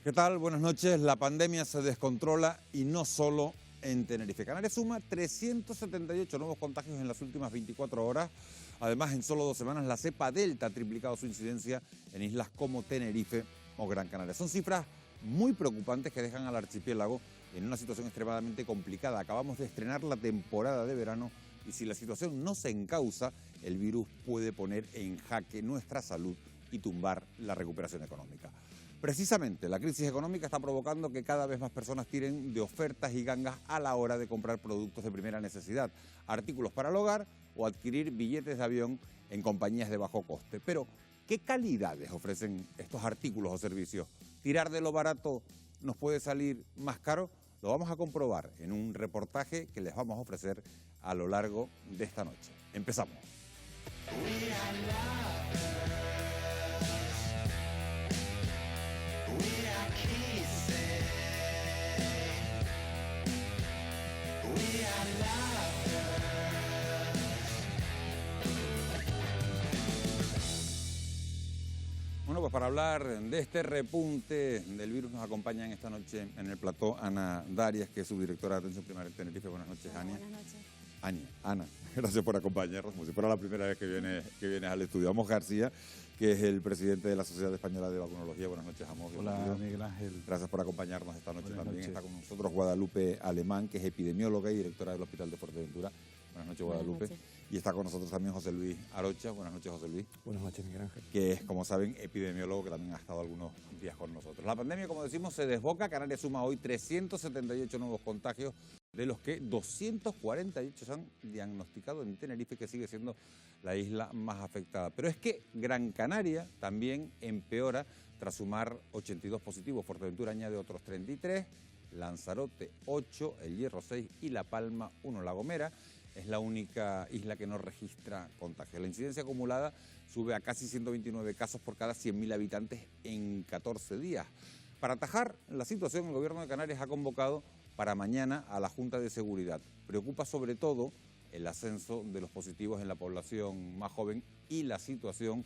¿Qué tal? Buenas noches. La pandemia se descontrola y no solo en Tenerife. Canarias suma 378 nuevos contagios en las últimas 24 horas. Además, en solo 2 semanas, la cepa Delta ha triplicado su incidencia en islas como Tenerife o Gran Canaria. Son cifras muy preocupantes que dejan al archipiélago en una situación extremadamente complicada. Acabamos de estrenar la temporada de verano y si la situación no se encausa, el virus puede poner en jaque nuestra salud y tumbar la recuperación económica. Precisamente, la crisis económica está provocando que cada vez más personas tiren de ofertas y gangas a la hora de comprar productos de primera necesidad, artículos para el hogar o adquirir billetes de avión en compañías de bajo coste. Pero, ¿qué calidades ofrecen estos artículos o servicios? ¿Tirar de lo barato nos puede salir más caro? Lo vamos a comprobar en un reportaje que les vamos a ofrecer a lo largo de esta noche. Empezamos. Bueno, pues para hablar de este repunte del virus nos acompañan esta noche en el plató Ana Darias, que es subdirectora de Atención Primaria en Tenerife. Buenas noches, Ania. Buenas noches. Ana, gracias por acompañarnos, como si fuera la primera vez que vienes al estudio. Amos García, que es el presidente de la Sociedad Española de Vacunología. Buenas noches, Amos. Hola, Miguel Ángel. Gracias por acompañarnos esta noche. Buenas También noches. está con nosotros Guadalupe Alemán, que es epidemióloga y directora del Hospital de Fuerteventura. Buenas noches, Guadalupe. Buenas noches. Y está con nosotros también José Luis Arocha. Buenas noches, José Luis. Buenas noches, Miguel Ángel. Que es, como saben, epidemiólogo, que también ha estado algunos días con nosotros. La pandemia, como decimos, se desboca. Canarias suma hoy 378 nuevos contagios, de los que 248 se han diagnosticado en Tenerife, que sigue siendo la isla más afectada. Pero es que Gran Canaria también empeora tras sumar 82 positivos. Fuerteventura añade otros 33, Lanzarote 8, El Hierro 6 y La Palma 1. La Gomera es la única isla que no registra contagios. La incidencia acumulada sube a casi 129 casos por cada 100.000 habitantes en 14 días. Para atajar la situación, el Gobierno de Canarias ha convocado para mañana a la Junta de Seguridad. Preocupa sobre todo el ascenso de los positivos en la población más joven y la situación,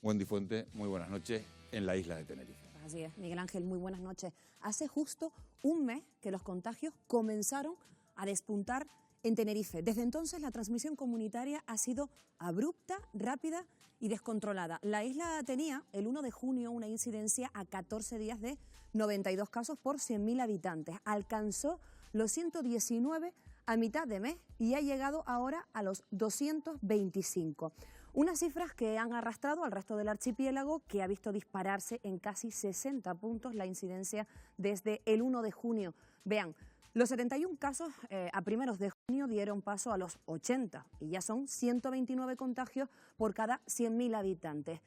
Wendy Fuente, muy buenas noches, en la isla de Tenerife. Así es, Miguel Ángel, muy buenas noches. Hace justo un mes que los contagios comenzaron a despuntar en Tenerife. Desde entonces la transmisión comunitaria ha sido abrupta, rápida y descontrolada. La isla tenía el 1 de junio una incidencia a 14 días de 92 casos por 100.000 habitantes. Alcanzó los 119 a mitad de mes y ha llegado ahora a los 225. Unas cifras que han arrastrado al resto del archipiélago, que ha visto dispararse en casi 60 puntos la incidencia desde el 1 de junio. Vean, los 71 casos a primeros de junio dieron paso a los 80 y ya son 129 contagios por cada 100.000 habitantes.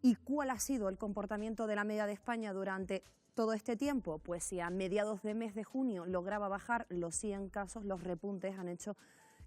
¿Y cuál ha sido el comportamiento de la media de España durante todo este tiempo? Pues si a mediados de mes de junio lograba bajar los 100 casos, los repuntes han hecho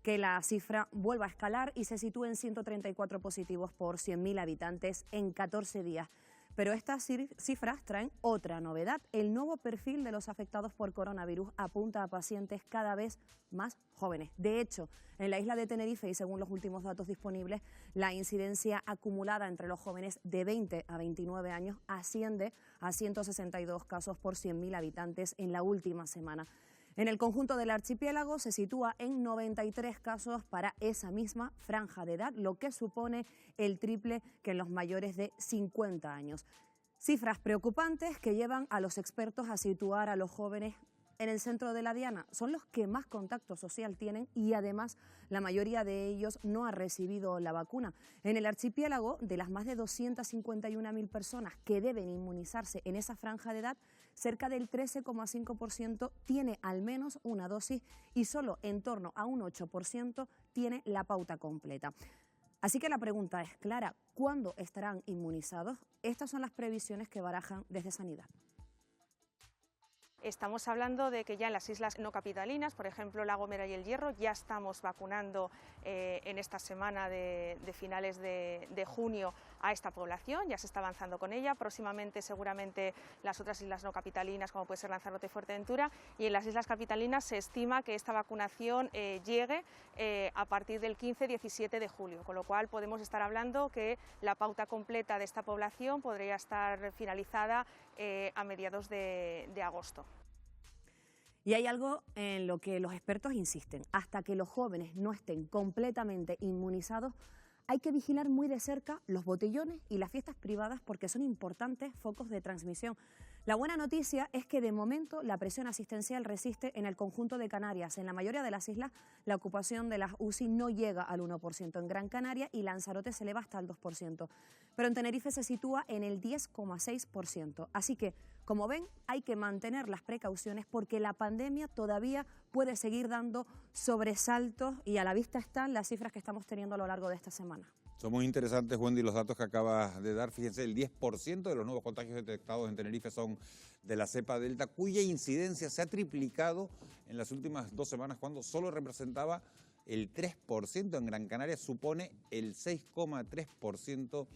que la cifra vuelva a escalar y se sitúe en 134 positivos por 100.000 habitantes en 14 días. Pero estas cifras traen otra novedad. El nuevo perfil de los afectados por coronavirus apunta a pacientes cada vez más jóvenes. De hecho, en la isla de Tenerife, y según los últimos datos disponibles, la incidencia acumulada entre los jóvenes de 20 a 29 años asciende a 162 casos por 100.000 habitantes en la última semana. En el conjunto del archipiélago se sitúa en 93 casos para esa misma franja de edad, lo que supone el triple que en los mayores de 50 años. Cifras preocupantes que llevan a los expertos a situar a los jóvenes en el centro de la diana. Son los que más contacto social tienen y además la mayoría de ellos no ha recibido la vacuna. En el archipiélago, de las más de 251.000 personas que deben inmunizarse en esa franja de edad, cerca del 13,5% tiene al menos una dosis y solo en torno a un 8% tiene la pauta completa. Así que la pregunta es clara: ¿cuándo estarán inmunizados? Estas son las previsiones que barajan desde Sanidad. Estamos hablando de que ya en las islas no capitalinas, por ejemplo La Gomera y El Hierro, ya estamos vacunando en esta semana de finales de junio a esta población, ya se está avanzando con ella. Próximamente seguramente las otras islas no capitalinas, como puede ser Lanzarote y Fuerteventura, y en las islas capitalinas se estima que esta vacunación llegue a partir del 15-17 de julio, con lo cual podemos estar hablando que la pauta completa de esta población podría estar finalizada a mediados de agosto. Y hay algo en lo que los expertos insisten: hasta que los jóvenes no estén completamente inmunizados, hay que vigilar muy de cerca los botellones y las fiestas privadas, porque son importantes focos de transmisión. La buena noticia es que de momento la presión asistencial resiste en el conjunto de Canarias. En la mayoría de las islas la ocupación de las UCI no llega al 1%. En Gran Canaria y Lanzarote se eleva hasta el 2%. Pero en Tenerife se sitúa en el 10,6%. Así que, como ven, hay que mantener las precauciones porque la pandemia todavía puede seguir dando sobresaltos y a la vista están las cifras que estamos teniendo a lo largo de esta semana. Son muy interesantes, Wendy, los datos que acabas de dar. Fíjense, el 10% de los nuevos contagios detectados en Tenerife son de la cepa Delta, cuya incidencia se ha triplicado en las últimas 2 semanas, cuando solo representaba el 3%. En Gran Canaria supone el 6,3%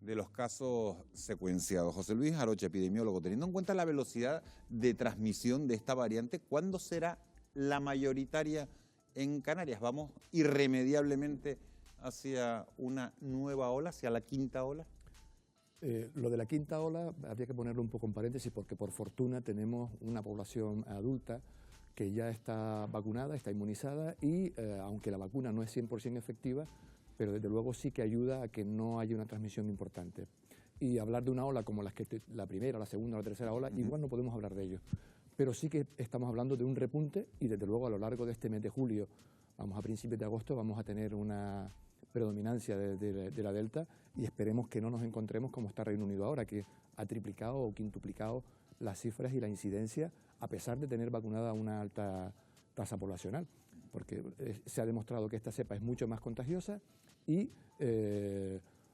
de los casos secuenciados. José Luis Arocha, epidemiólogo, teniendo en cuenta la velocidad de transmisión de esta variante, ¿cuándo será la mayoritaria en Canarias? ¿Vamos irremediablemente hacia una nueva ola, hacia la quinta ola? Lo de la quinta ola habría que ponerlo un poco en paréntesis, porque por fortuna tenemos una población adulta que ya está vacunada, está inmunizada y aunque la vacuna no es 100% efectiva, pero desde luego sí que ayuda a que no haya una transmisión importante. Y hablar de una ola como la primera, la segunda o la tercera ola, igual no podemos hablar de ello. Pero sí que estamos hablando de un repunte y desde luego a lo largo de este mes de julio, vamos a principios de agosto, vamos a tener una predominancia de la Delta y esperemos que no nos encontremos como está Reino Unido ahora, que ha triplicado o quintuplicado las cifras y la incidencia a pesar de tener vacunada una alta tasa poblacional, porque se ha demostrado que esta cepa es mucho más contagiosa y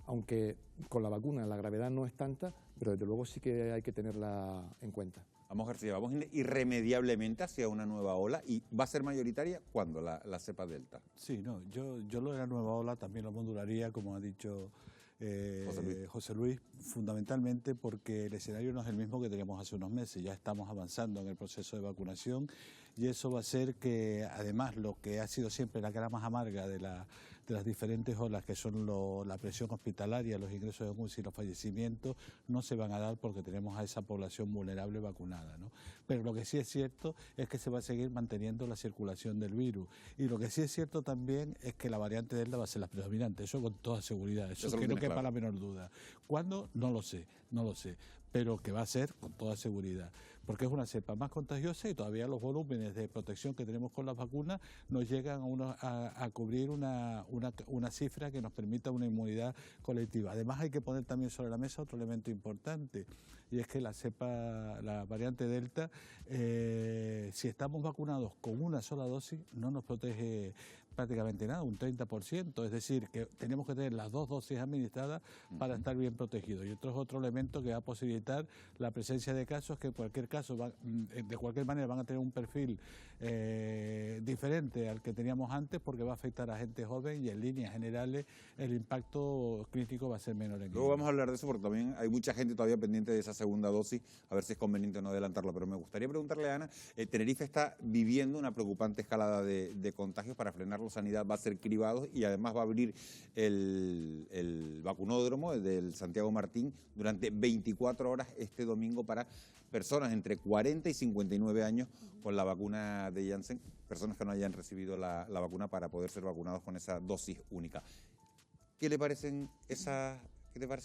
aunque con la vacuna la gravedad no es tanta, pero desde luego sí que hay que tenerla en cuenta. Vamos, García, vamos irremediablemente hacia una nueva ola y va a ser mayoritaria ¿cuándo la cepa Delta? Sí, no, yo lo de la nueva ola también lo modularía, como ha dicho José Luis, fundamentalmente porque el escenario no es el mismo que teníamos hace unos meses. Ya estamos avanzando en el proceso de vacunación y eso va a hacer que, además, lo que ha sido siempre la cara más amarga de las diferentes olas, que son la presión hospitalaria, los ingresos de UCI y los fallecimientos, no se van a dar porque tenemos a esa población vulnerable vacunada, ¿no? Pero lo que sí es cierto es que se va a seguir manteniendo la circulación del virus. Y lo que sí es cierto también es que la variante Delta va a ser la predominante, eso con toda seguridad, eso que no quepa la menor duda. ¿Cuándo? No lo sé, pero que va a ser con toda seguridad, porque es una cepa más contagiosa y todavía los volúmenes de protección que tenemos con las vacunas nos llegan a cubrir una cifra que nos permita una inmunidad colectiva. Además hay que poner también sobre la mesa otro elemento importante, y es que la variante Delta, si estamos vacunados con una sola dosis, no nos protege prácticamente nada, un 30%, es decir, que tenemos que tener las 2 dosis administradas para estar bien protegidos. Y otro elemento que va a posibilitar la presencia de casos que en cualquier caso, de cualquier manera, van a tener un perfil diferente al que teníamos antes, porque va a afectar a gente joven y en líneas generales el impacto crítico va a ser menor. Luego vamos a hablar de eso porque también hay mucha gente todavía pendiente de esa segunda dosis, a ver si es conveniente no adelantarlo, pero me gustaría preguntarle a Ana, Tenerife está viviendo una preocupante escalada de contagios. Para frenarlo, Sanidad va a ser cribados y además va a abrir el vacunódromo del Santiago Martín durante 24 horas este domingo para personas entre 40 y 59 años con la vacuna de Janssen, personas que no hayan recibido la vacuna para poder ser vacunados con esa dosis única. ¿Qué le parecen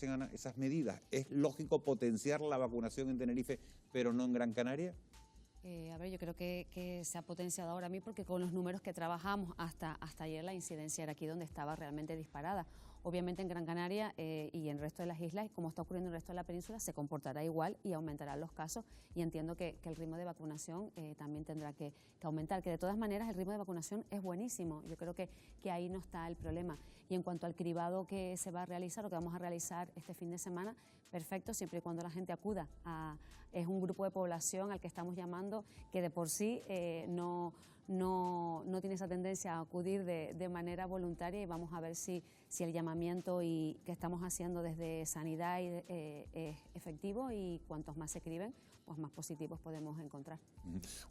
Ana, esas medidas? ¿Es lógico potenciar la vacunación en Tenerife, pero no en Gran Canaria? A ver, yo creo que se ha potenciado ahora mismo porque con los números que trabajamos hasta ayer la incidencia era aquí donde estaba realmente disparada. Obviamente en Gran Canaria y en el resto de las islas, como está ocurriendo en el resto de la península, se comportará igual y aumentarán los casos, y entiendo que el ritmo de vacunación también tendrá que aumentar, que de todas maneras el ritmo de vacunación es buenísimo. Yo creo que ahí no está el problema. Y en cuanto al cribado que se va a realizar o que vamos a realizar este fin de semana, perfecto, siempre y cuando la gente acuda. Es un grupo de población al que estamos llamando que de por sí no tiene esa tendencia a acudir de manera voluntaria, y vamos a ver si el llamamiento que estamos haciendo desde Sanidad es efectivo, y cuantos más se escriben, pues más positivos podemos encontrar.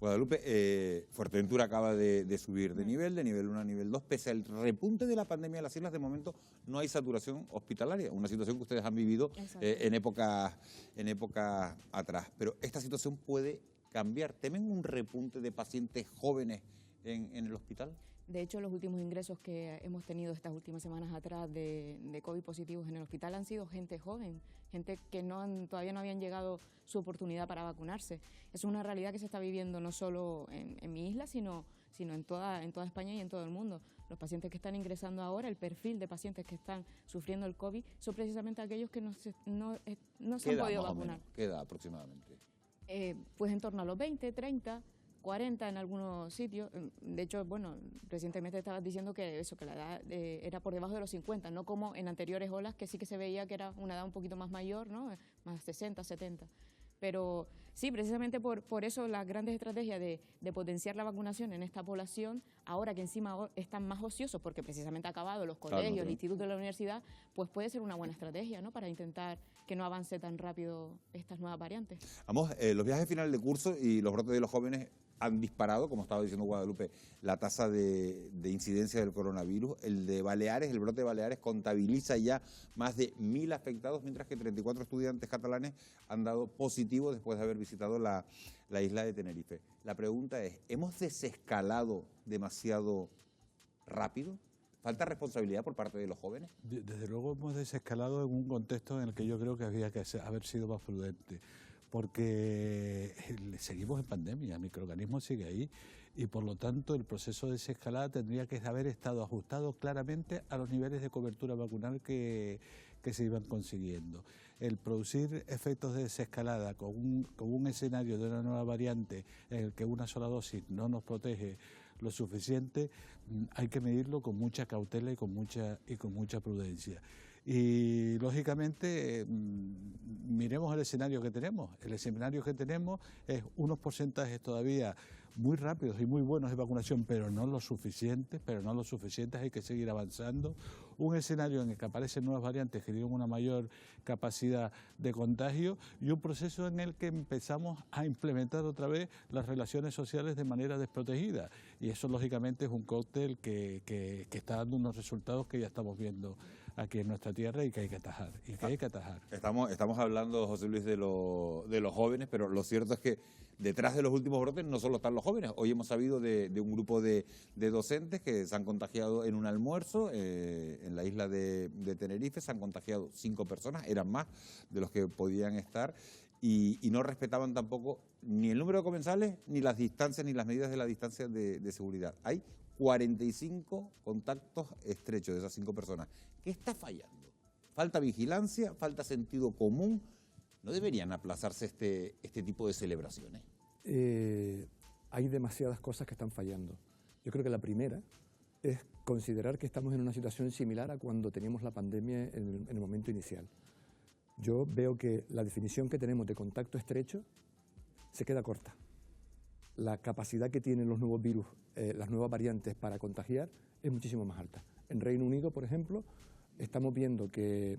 Guadalupe, Fuerteventura acaba de subir de nivel 1 a nivel 2. Pese al repunte de la pandemia de las islas, de momento no hay saturación hospitalaria, una situación que ustedes han vivido en épocas atrás. Pero esta situación puede cambiar. ¿Temen un repunte de pacientes jóvenes en el hospital? De hecho, los últimos ingresos que hemos tenido estas últimas semanas atrás de COVID positivos en el hospital han sido gente joven, gente que todavía no habían llegado su oportunidad para vacunarse. Es una realidad que se está viviendo no solo en mi isla, sino en toda España y en todo el mundo. Los pacientes que están ingresando ahora, el perfil de pacientes que están sufriendo el COVID, son precisamente aquellos que no se han podido vacunar. ¿Qué edad aproximadamente? Pues en torno a los 20, 30... 40 en algunos sitios. De hecho, bueno, recientemente estabas diciendo que la edad era por debajo de los 50, no como en anteriores olas, que sí que se veía que era una edad un poquito más mayor, ¿no? Más 60, 70. Pero sí, precisamente por eso las grandes estrategias de potenciar la vacunación en esta población, ahora que encima están más ociosos, porque precisamente ha acabado los colegios, el instituto de la universidad, pues puede ser una buena estrategia, ¿no? Para intentar que no avance tan rápido estas nuevas variantes. Vamos, los viajes finales de curso y los brotes de los jóvenes han disparado, como estaba diciendo Guadalupe, la tasa de incidencia del coronavirus. El de Baleares, el brote de Baleares, contabiliza ya más de 1.000 afectados, mientras que 34 estudiantes catalanes han dado positivo después de haber visitado la isla de Tenerife. La pregunta es, ¿hemos desescalado demasiado rápido? ¿Falta responsabilidad por parte de los jóvenes? Desde luego hemos desescalado en un contexto en el que yo creo que había que haber sido más prudente, porque seguimos en pandemia, el microorganismo sigue ahí, y por lo tanto el proceso de desescalada tendría que haber estado ajustado claramente a los niveles de cobertura vacunal que se iban consiguiendo. El producir efectos de desescalada con un escenario de una nueva variante en el que una sola dosis no nos protege lo suficiente, hay que medirlo con mucha cautela y con mucha prudencia. Y lógicamente miremos el escenario que tenemos. El escenario que tenemos es unos porcentajes todavía muy rápidos y muy buenos de vacunación, pero no lo suficientes, hay que seguir avanzando. Un escenario en el que aparecen nuevas variantes que tienen una mayor capacidad de contagio, y un proceso en el que empezamos a implementar otra vez las relaciones sociales de manera desprotegida. Y eso lógicamente es un cóctel que está dando unos resultados que ya estamos viendo aquí en nuestra tierra y que hay que atajar. Estamos hablando, José Luis, de los jóvenes, pero lo cierto es que detrás de los últimos brotes no solo están los jóvenes. Hoy hemos sabido de un grupo de docentes que se han contagiado en un almuerzo en la isla de Tenerife. Se han contagiado 5 personas, eran más de los que podían estar, y no respetaban tampoco ni el número de comensales, ni las distancias, ni las medidas de la distancia de seguridad. Hay 45 contactos estrechos de esas 5 personas. ¿Qué está fallando? ¿Falta vigilancia? ¿Falta sentido común? ¿No deberían aplazarse este tipo de celebraciones? Hay demasiadas cosas que están fallando. Yo creo que la primera es considerar que estamos en una situación similar a cuando teníamos la pandemia en el momento inicial. Yo veo que la definición que tenemos de contacto estrecho se queda corta. La capacidad que tienen los nuevos virus, las nuevas variantes para contagiar, es muchísimo más alta. En Reino Unido, por ejemplo, estamos viendo que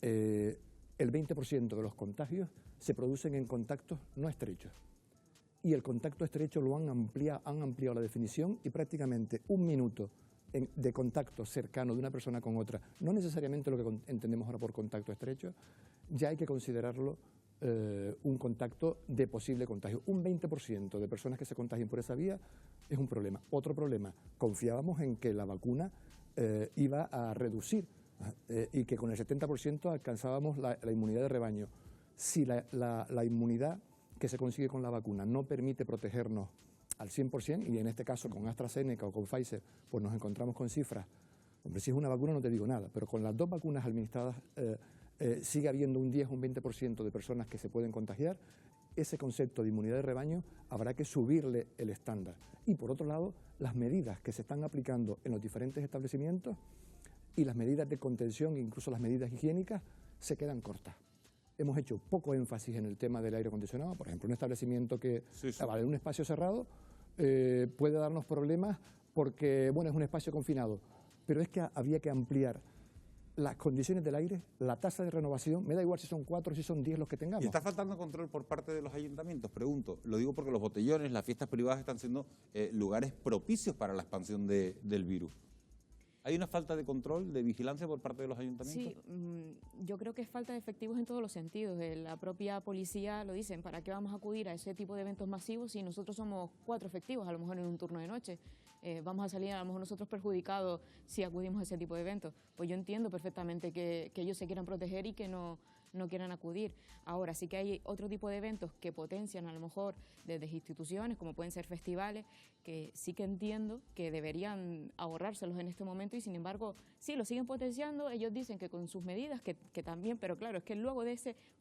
el 20% de los contagios se producen en contactos no estrechos. Y el contacto estrecho lo han ampliado la definición, y prácticamente 1 minuto de contacto cercano de una persona con otra, no necesariamente lo que entendemos ahora por contacto estrecho, ya hay que considerarlo un contacto de posible contagio. Un 20% de personas que se contagien por esa vía es un problema. Otro problema, confiábamos en que la vacuna iba a reducir y que con el 70% alcanzábamos la inmunidad de rebaño. Si la inmunidad que se consigue con la vacuna no permite protegernos al 100%, y en este caso con AstraZeneca o con Pfizer, pues nos encontramos con cifras Hombre, si es una vacuna no te digo nada, pero con las 2 vacunas administradas sigue habiendo un 10 o un 20% de personas que se pueden contagiar. Ese concepto de inmunidad de rebaño habrá que subirle el estándar. Y por otro lado, las medidas que se están aplicando en los diferentes establecimientos y las medidas de contención, incluso las medidas higiénicas, se quedan cortas. Hemos hecho poco énfasis en el tema del aire acondicionado. Por ejemplo, un establecimiento que en un espacio cerrado puede darnos problemas porque, bueno, es un espacio confinado, pero es que había que ampliar las condiciones del aire, la tasa de renovación, me da igual si son 4 o si son 10 los que tengamos. ¿Y está faltando control por parte de los ayuntamientos? Pregunto, lo digo porque los botellones, las fiestas privadas están siendo lugares propicios para la expansión del virus. ¿Hay una falta de control, de vigilancia por parte de los ayuntamientos? Sí, yo creo que es falta de efectivos en todos los sentidos. La propia policía lo dicen, ¿para qué vamos a acudir a ese tipo de eventos masivos si nosotros somos 4 efectivos, a lo mejor en un turno de noche? Vamos a salir a lo mejor nosotros perjudicados si acudimos a ese tipo de eventos. Pues yo entiendo perfectamente que ellos se quieran proteger y que no quieran acudir. Ahora sí que hay otro tipo de eventos que potencian a lo mejor desde instituciones, como pueden ser festivales, que sí que entiendo que deberían ahorrárselos en este momento y sin embargo sí, lo siguen potenciando. Ellos dicen que con sus medidas, que también, pero claro, es que luego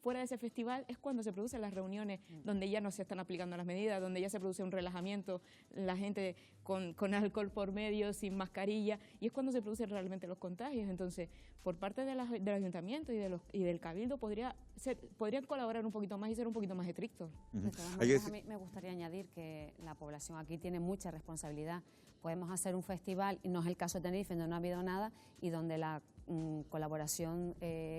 fuera de ese festival es cuando se producen las reuniones donde ya no se están aplicando las medidas, donde ya se produce un relajamiento, la gente con alcohol por medio, sin mascarilla, y es cuando se producen realmente los contagios. Entonces, por parte del ayuntamiento y del cabildo podrían colaborar un poquito más y ser un poquito más estrictos. De todas maneras, a mí me gustaría añadir que la población aquí tiene mucha responsabilidad. Podemos hacer un festival, y no es el caso de Tenerife, donde no ha habido nada y donde la colaboración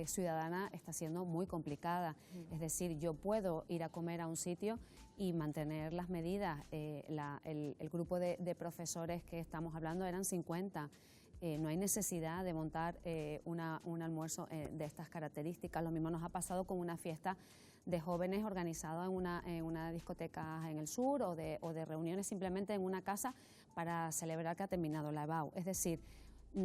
ciudadana está siendo muy complicada. Es decir, yo puedo ir a comer a un sitio y mantener las medidas. El grupo de profesores que estamos hablando eran 50. No hay necesidad de montar un almuerzo de estas características. Lo mismo nos ha pasado con una fiesta de jóvenes organizada en una discoteca en el sur o de reuniones simplemente en una casa para celebrar que ha terminado la EBAU. Es decir,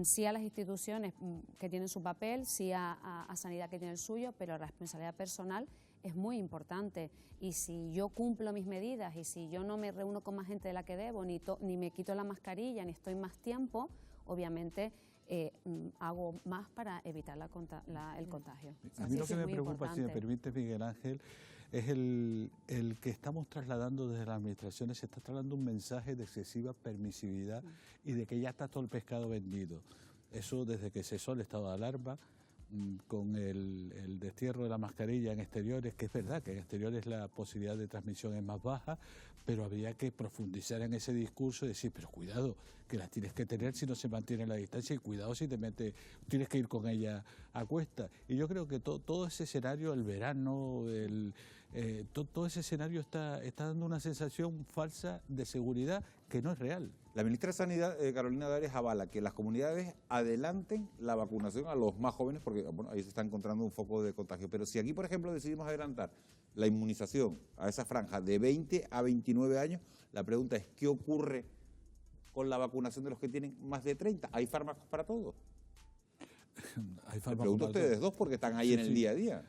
sí a las instituciones que tienen su papel, sí a Sanidad que tiene el suyo, pero la responsabilidad personal es muy importante. Y si yo cumplo mis medidas y si yo no me reúno con más gente de la que debo, ni me quito la mascarilla, ni estoy más tiempo, obviamente hago más para evitar el contagio. A mí lo que me preocupa, si me permite, Miguel Ángel, es el que estamos trasladando desde las administraciones. Se está trasladando un mensaje de excesiva permisividad y de que ya está todo el pescado vendido. Eso desde que cesó el estado de alarma, con el destierro de la mascarilla en exteriores, que es verdad que en exteriores la posibilidad de transmisión es más baja, pero habría que profundizar en ese discurso y decir, pero cuidado, que las tienes que tener si no se mantiene la distancia, y cuidado si tienes que ir con ella a cuesta. Y yo creo que todo ese escenario, el verano, todo ese escenario está dando una sensación falsa de seguridad que no es real. La ministra de Sanidad, Carolina Darias, avala que las comunidades adelanten la vacunación a los más jóvenes, porque bueno, ahí se está encontrando un foco de contagio. Pero si aquí, por ejemplo, decidimos adelantar la inmunización a esa franja de 20 a 29 años, la pregunta es, ¿qué ocurre con la vacunación de los que tienen más de 30? ¿Hay fármacos para todos? Hay fármacos. Pregunto a ustedes dos porque están ahí en el día a día.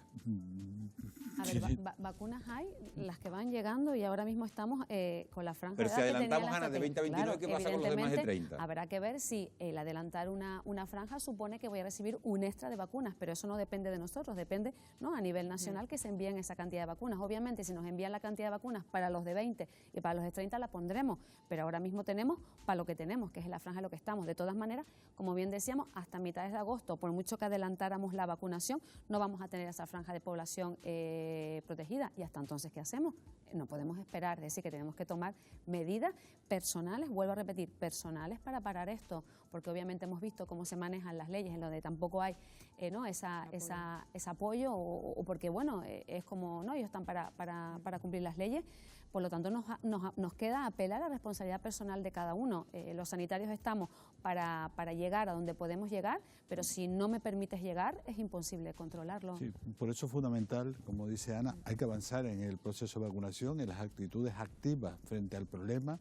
A ver, vacunas hay, las que van llegando, y ahora mismo estamos con la franja de edad. Pero si adelantamos, Ana, de 20 a 29, claro, ¿qué pasa con los de más de 30? Habrá que ver si el adelantar una franja supone que voy a recibir un extra de vacunas, pero eso no depende de nosotros, depende a nivel nacional que se envíen esa cantidad de vacunas. Obviamente, si nos envían la cantidad de vacunas para los de 20 y para los de 30 la pondremos, pero ahora mismo tenemos para lo que tenemos, que es la franja de lo que estamos. De todas maneras, como bien decíamos, hasta mitades de agosto, por mucho que adelantáramos la vacunación, no vamos a tener esa franja de población protegida, y hasta entonces, ¿qué hacemos? No podemos esperar, es decir, que tenemos que tomar medidas personales, vuelvo a repetir, personales para parar esto, porque obviamente hemos visto cómo se manejan las leyes en donde tampoco hay ese apoyo o porque, bueno, es como, no, ellos están para cumplir las leyes. Por lo tanto, nos queda apelar a la responsabilidad personal de cada uno. Los sanitarios estamos para llegar a donde podemos llegar, pero si no me permites llegar, es imposible controlarlo. Sí, por eso es fundamental, como dice Ana, hay que avanzar en el proceso de vacunación, en las actitudes activas frente al problema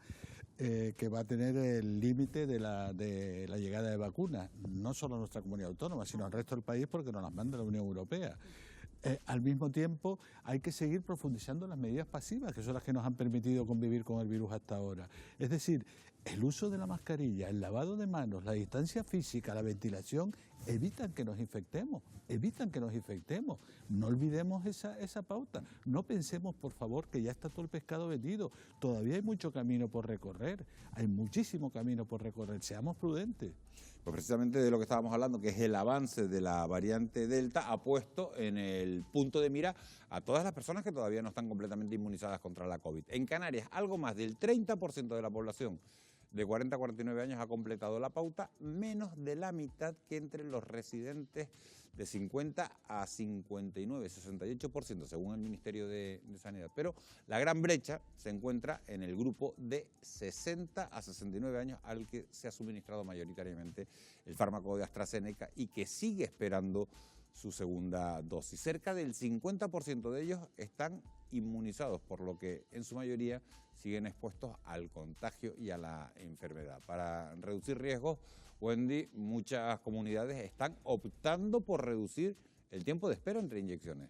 que va a tener el límite de la llegada de vacunas, no solo a nuestra comunidad autónoma, sino al resto del país, porque nos las manda la Unión Europea. Al mismo tiempo, hay que seguir profundizando en las medidas pasivas, que son las que nos han permitido convivir con el virus hasta ahora. Es decir, el uso de la mascarilla, el lavado de manos, la distancia física, la ventilación, evitan que nos infectemos, No olvidemos esa pauta. No pensemos, por favor, que ya está todo el pescado vendido. Todavía hay mucho camino por recorrer, hay muchísimo camino por recorrer. Seamos prudentes. Pues precisamente de lo que estábamos hablando, que es el avance de la variante Delta, ha puesto en el punto de mira a todas las personas que todavía no están completamente inmunizadas contra la COVID. En Canarias, algo más del 30% de la población de 40 a 49 años ha completado la pauta, menos de la mitad que entre los residentes de 50 a 59, 68% según el Ministerio de Sanidad. Pero la gran brecha se encuentra en el grupo de 60 a 69 años al que se ha suministrado mayoritariamente el fármaco de AstraZeneca y que sigue esperando su segunda dosis. Cerca del 50% de ellos están inmunizados, por lo que en su mayoría siguen expuestos al contagio y a la enfermedad. Para reducir riesgos, Wendy, muchas comunidades están optando por reducir el tiempo de espera entre inyecciones.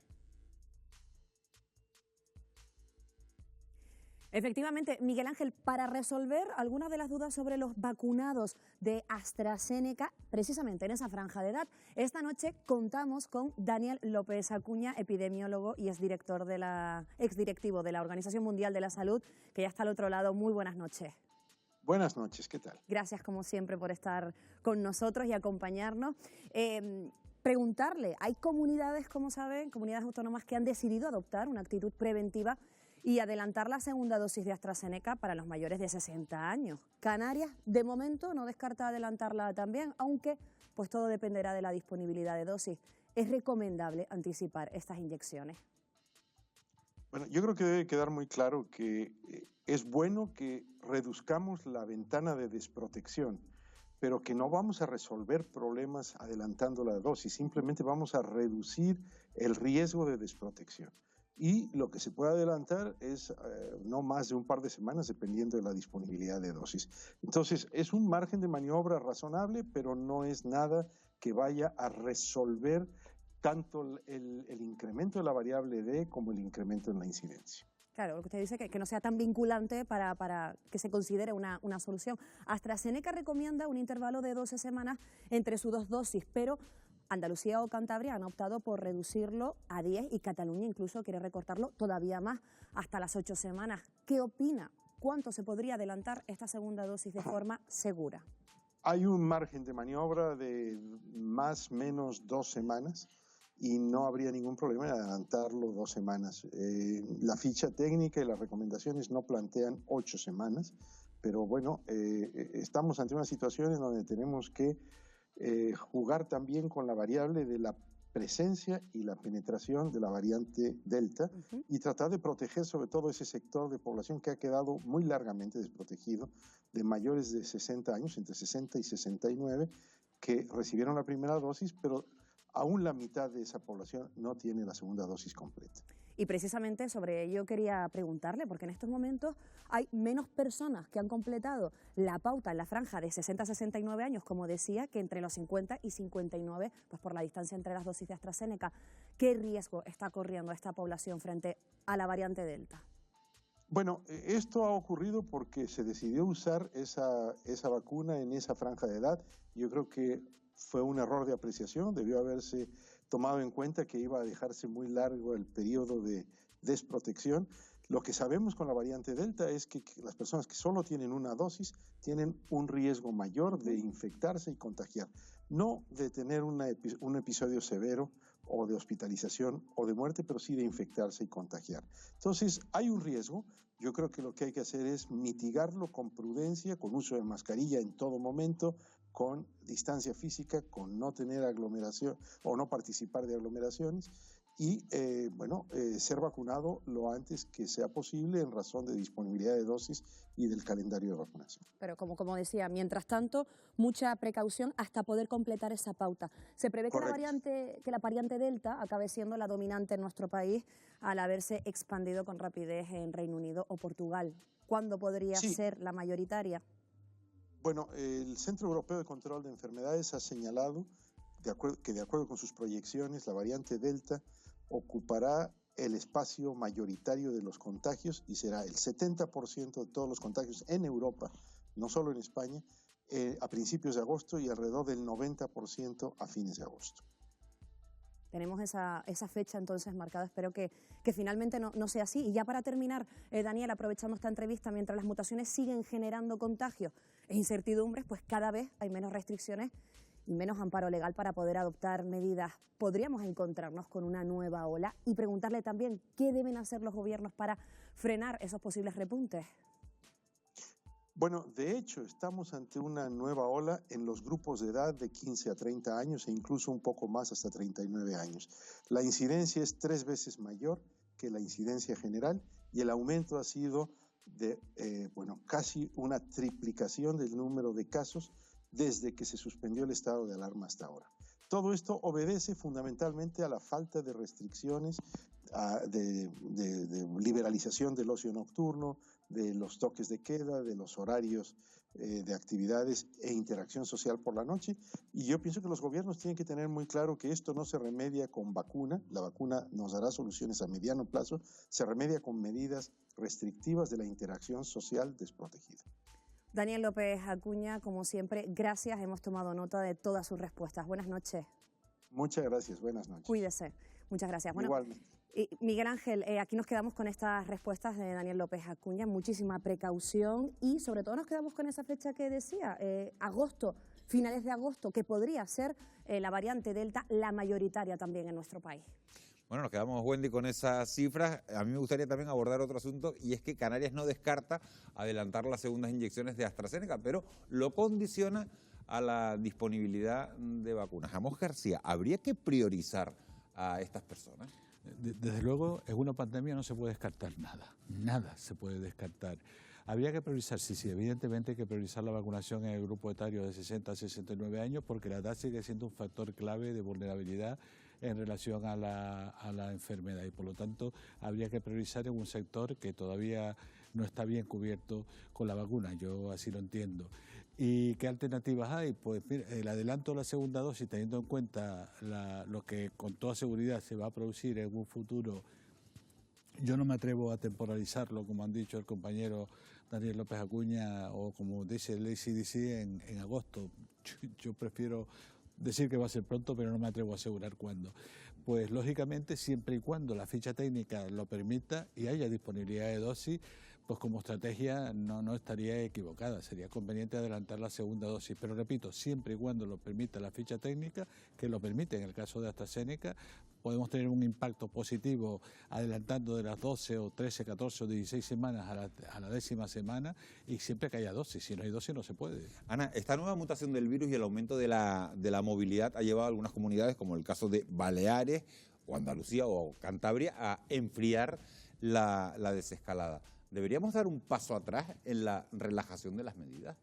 Efectivamente, Miguel Ángel, para resolver algunas de las dudas sobre los vacunados de AstraZeneca, precisamente en esa franja de edad, esta noche contamos con Daniel López Acuña, epidemiólogo y exdirectivo de la Organización Mundial de la Salud, que ya está al otro lado. Muy buenas noches. Buenas noches, ¿qué tal? Gracias, como siempre, por estar con nosotros y acompañarnos. Preguntarle, hay comunidades, como saben, comunidades autónomas que han decidido adoptar una actitud preventiva y adelantar la segunda dosis de AstraZeneca para los mayores de 60 años. Canarias, de momento, no descarta adelantarla también, aunque pues todo dependerá de la disponibilidad de dosis. ¿Es recomendable anticipar estas inyecciones? Bueno, yo creo que debe quedar muy claro que es bueno que reduzcamos la ventana de desprotección, pero que no vamos a resolver problemas adelantando la dosis, simplemente vamos a reducir el riesgo de desprotección. Y lo que se puede adelantar es no más de un par de semanas, dependiendo de la disponibilidad de dosis. Entonces, es un margen de maniobra razonable, pero no es nada que vaya a resolver tanto el incremento de la variable D como el incremento en la incidencia. Claro, lo que usted dice que no sea tan vinculante para que se considere una solución. AstraZeneca recomienda un intervalo de 12 semanas entre sus dos dosis, pero Andalucía o Cantabria han optado por reducirlo a 10 y Cataluña incluso quiere recortarlo todavía más, hasta las 8 semanas. ¿Qué opina? ¿Cuánto se podría adelantar esta segunda dosis de forma segura? Hay un margen de maniobra de más o menos 2 semanas y no habría ningún problema en adelantarlo 2 semanas. La ficha técnica y las recomendaciones no plantean 8 semanas, pero bueno, estamos ante una situación en donde tenemos que jugar también con la variable de la presencia y la penetración de la variante Delta y tratar de proteger sobre todo ese sector de población que ha quedado muy largamente desprotegido, de mayores de 60 años, entre 60 y 69, que recibieron la primera dosis, pero aún la mitad de esa población no tiene la segunda dosis completa. Y precisamente sobre ello quería preguntarle, porque en estos momentos hay menos personas que han completado la pauta en la franja de 60 a 69 años, como decía, que entre los 50 y 59, pues por la distancia entre las dosis de AstraZeneca. ¿Qué riesgo está corriendo esta población frente a la variante Delta? Bueno, esto ha ocurrido porque se decidió usar esa vacuna en esa franja de edad. Yo creo que fue un error de apreciación, debió haberse tomado en cuenta que iba a dejarse muy largo el periodo de desprotección. Lo que sabemos con la variante Delta es que las personas que solo tienen una dosis tienen un riesgo mayor de infectarse y contagiar, no de tener un episodio severo o de hospitalización o de muerte, pero sí de infectarse y contagiar. Entonces, hay un riesgo. Yo creo que lo que hay que hacer es mitigarlo con prudencia, con uso de mascarilla en todo momento, con distancia física, con no tener aglomeración o no participar de aglomeraciones y, ser vacunado lo antes que sea posible en razón de disponibilidad de dosis y del calendario de vacunación. Pero como decía, mientras tanto, mucha precaución hasta poder completar esa pauta. Se prevé que la variante Delta acabe siendo la dominante en nuestro país al haberse expandido con rapidez en Reino Unido o Portugal. ¿Cuándo podría ser la mayoritaria? Bueno, el Centro Europeo de Control de Enfermedades ha señalado que de acuerdo con sus proyecciones, la variante Delta ocupará el espacio mayoritario de los contagios y será el 70% de todos los contagios en Europa, no solo en España, a principios de agosto y alrededor del 90% a fines de agosto. Tenemos esa fecha entonces marcada, espero que finalmente no sea así. Y ya para terminar, Daniel, aprovechando esta entrevista, mientras las mutaciones siguen generando contagios e incertidumbres, pues cada vez hay menos restricciones y menos amparo legal para poder adoptar medidas. ¿Podríamos encontrarnos con una nueva ola? Y preguntarle también qué deben hacer los gobiernos para frenar esos posibles repuntes. Bueno, de hecho, estamos ante una nueva ola en los grupos de edad de 15 a 30 años e incluso un poco más hasta 39 años. La incidencia es 3 veces mayor que la incidencia general y el aumento ha sido de casi una triplicación del número de casos desde que se suspendió el estado de alarma hasta ahora. Todo esto obedece fundamentalmente a la falta de restricciones, de liberalización del ocio nocturno, de los toques de queda, de los horarios de actividades e interacción social por la noche. Y yo pienso que los gobiernos tienen que tener muy claro que esto no se remedia con vacuna, la vacuna nos dará soluciones a mediano plazo, se remedia con medidas restrictivas de la interacción social desprotegida. Daniel López Acuña, como siempre, gracias, hemos tomado nota de todas sus respuestas. Buenas noches. Muchas gracias, buenas noches. Cuídese, muchas gracias. Bueno, igualmente. Miguel Ángel, aquí nos quedamos con estas respuestas de Daniel López Acuña, muchísima precaución y sobre todo nos quedamos con esa fecha que decía, agosto, finales de agosto, que podría ser la variante Delta la mayoritaria también en nuestro país. Bueno, nos quedamos, Wendy, con esas cifras. A mí me gustaría también abordar otro asunto y es que Canarias no descarta adelantar las segundas inyecciones de AstraZeneca, pero lo condiciona a la disponibilidad de vacunas. Amos García, ¿habría que priorizar a estas personas? Desde luego, en una pandemia no se puede descartar nada se puede descartar. Habría que priorizar, sí, evidentemente hay que priorizar la vacunación en el grupo etario de 60 a 69 años porque la edad sigue siendo un factor clave de vulnerabilidad en relación a la enfermedad y por lo tanto habría que priorizar en un sector que todavía no está bien cubierto con la vacuna, yo así lo entiendo. ¿Y qué alternativas hay? Pues mira, el adelanto de la segunda dosis, teniendo en cuenta lo que con toda seguridad se va a producir en un futuro, yo no me atrevo a temporalizarlo, como han dicho el compañero Daniel López Acuña, o como dice el CDC en agosto. Yo prefiero decir que va a ser pronto, pero no me atrevo a asegurar cuándo. Pues lógicamente, siempre y cuando la ficha técnica lo permita y haya disponibilidad de dosis, pues como estrategia no estaría equivocada, sería conveniente adelantar la segunda dosis. Pero repito, siempre y cuando lo permita la ficha técnica, que lo permite en el caso de AstraZeneca, podemos tener un impacto positivo adelantando de las 12 o 13, 14 o 16 semanas a la 10ª semana y siempre que haya dosis. Si no hay dosis no se puede. Ana, esta nueva mutación del virus y el aumento de la movilidad ha llevado a algunas comunidades, como el caso de Baleares o Andalucía o Cantabria, a enfriar la desescalada. ¿Deberíamos dar un paso atrás en la relajación de las medidas?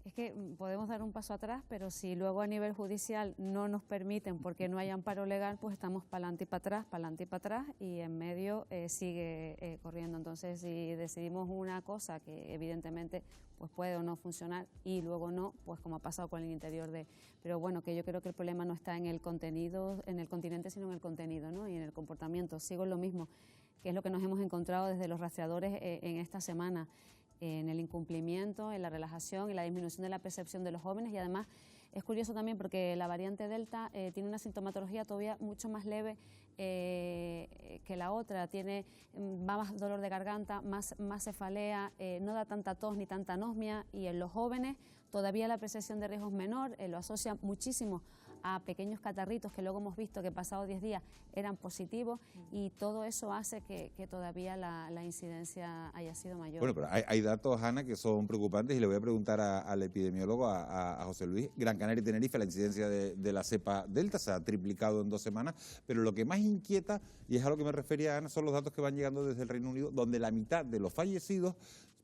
Es que podemos dar un paso atrás, pero si luego a nivel judicial no nos permiten porque no hay amparo legal, pues estamos para adelante y para atrás y en medio sigue corriendo. Entonces, si decidimos una cosa que evidentemente pues puede o no funcionar y luego no, pues como ha pasado con el interior de... Pero bueno, que yo creo que el problema no está en el contenido, en el continente, sino en el contenido, ¿no? Y en el comportamiento. Sigo en lo mismo, que es lo que nos hemos encontrado desde los rastreadores en esta semana, en el incumplimiento, en la relajación y la disminución de la percepción de los jóvenes. Y además es curioso también porque la variante Delta tiene una sintomatología todavía mucho más leve que la otra, va más dolor de garganta, más cefalea, no da tanta tos ni tanta anosmia, y en los jóvenes todavía la percepción de riesgo es menor, lo asocia muchísimo a pequeños catarritos que luego hemos visto que pasados 10 días eran positivos y todo eso hace que todavía la incidencia haya sido mayor. Bueno, pero hay datos, Ana, que son preocupantes y le voy a preguntar al epidemiólogo, a José Luis. Gran Canaria y Tenerife, la incidencia de la cepa Delta se ha triplicado en 2 semanas, pero lo que más inquieta, y es a lo que me refería Ana, son los datos que van llegando desde el Reino Unido, donde la mitad de los fallecidos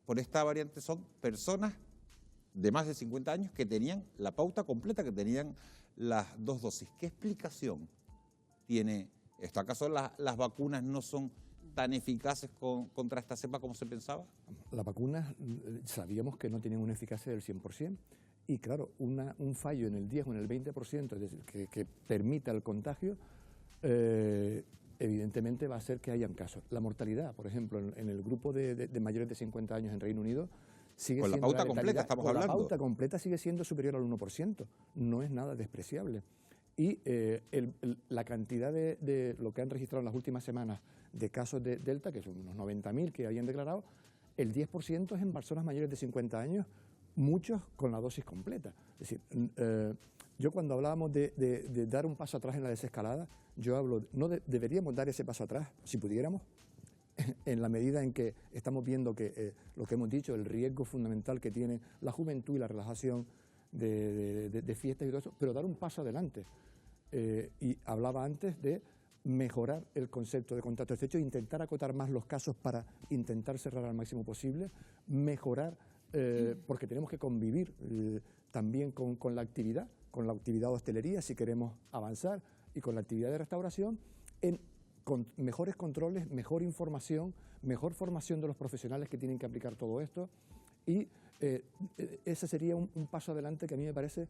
por esta variante son personas de más de 50 años que tenían la pauta completa, que tenían las 2 dosis. ¿Qué explicación tiene esto? ¿Acaso las vacunas no son tan eficaces contra esta cepa como se pensaba? Las vacunas sabíamos que no tenían una eficacia del 100%. Y claro, un fallo en el 10 o en el 20%, es decir, que permita el contagio, evidentemente va a hacer que hayan casos. La mortalidad, por ejemplo, en el grupo de mayores de 50 años en Reino Unido, sigue con la siendo pauta completa estamos hablando. La pauta completa sigue siendo superior al 1%, no es nada despreciable. Y la cantidad de lo que han registrado en las últimas semanas de casos de Delta, que son unos 90.000 que habían declarado, el 10% es en personas mayores de 50 años, muchos con la dosis completa. Es decir, yo cuando hablábamos de dar un paso atrás en la desescalada, yo hablo, deberíamos dar ese paso atrás, si pudiéramos, en la medida en que estamos viendo que lo que hemos dicho, el riesgo fundamental que tiene la juventud y la relajación de fiestas y todo eso, pero dar un paso adelante. Y hablaba antes de mejorar el concepto de contacto estrecho, intentar acotar más los casos para intentar cerrar al máximo posible, mejorar, porque tenemos que convivir también con la actividad de hostelería si queremos avanzar, y con la actividad de restauración, con mejores controles, mejor información, mejor formación de los profesionales que tienen que aplicar todo esto, y ese sería un paso adelante que a mí me parece,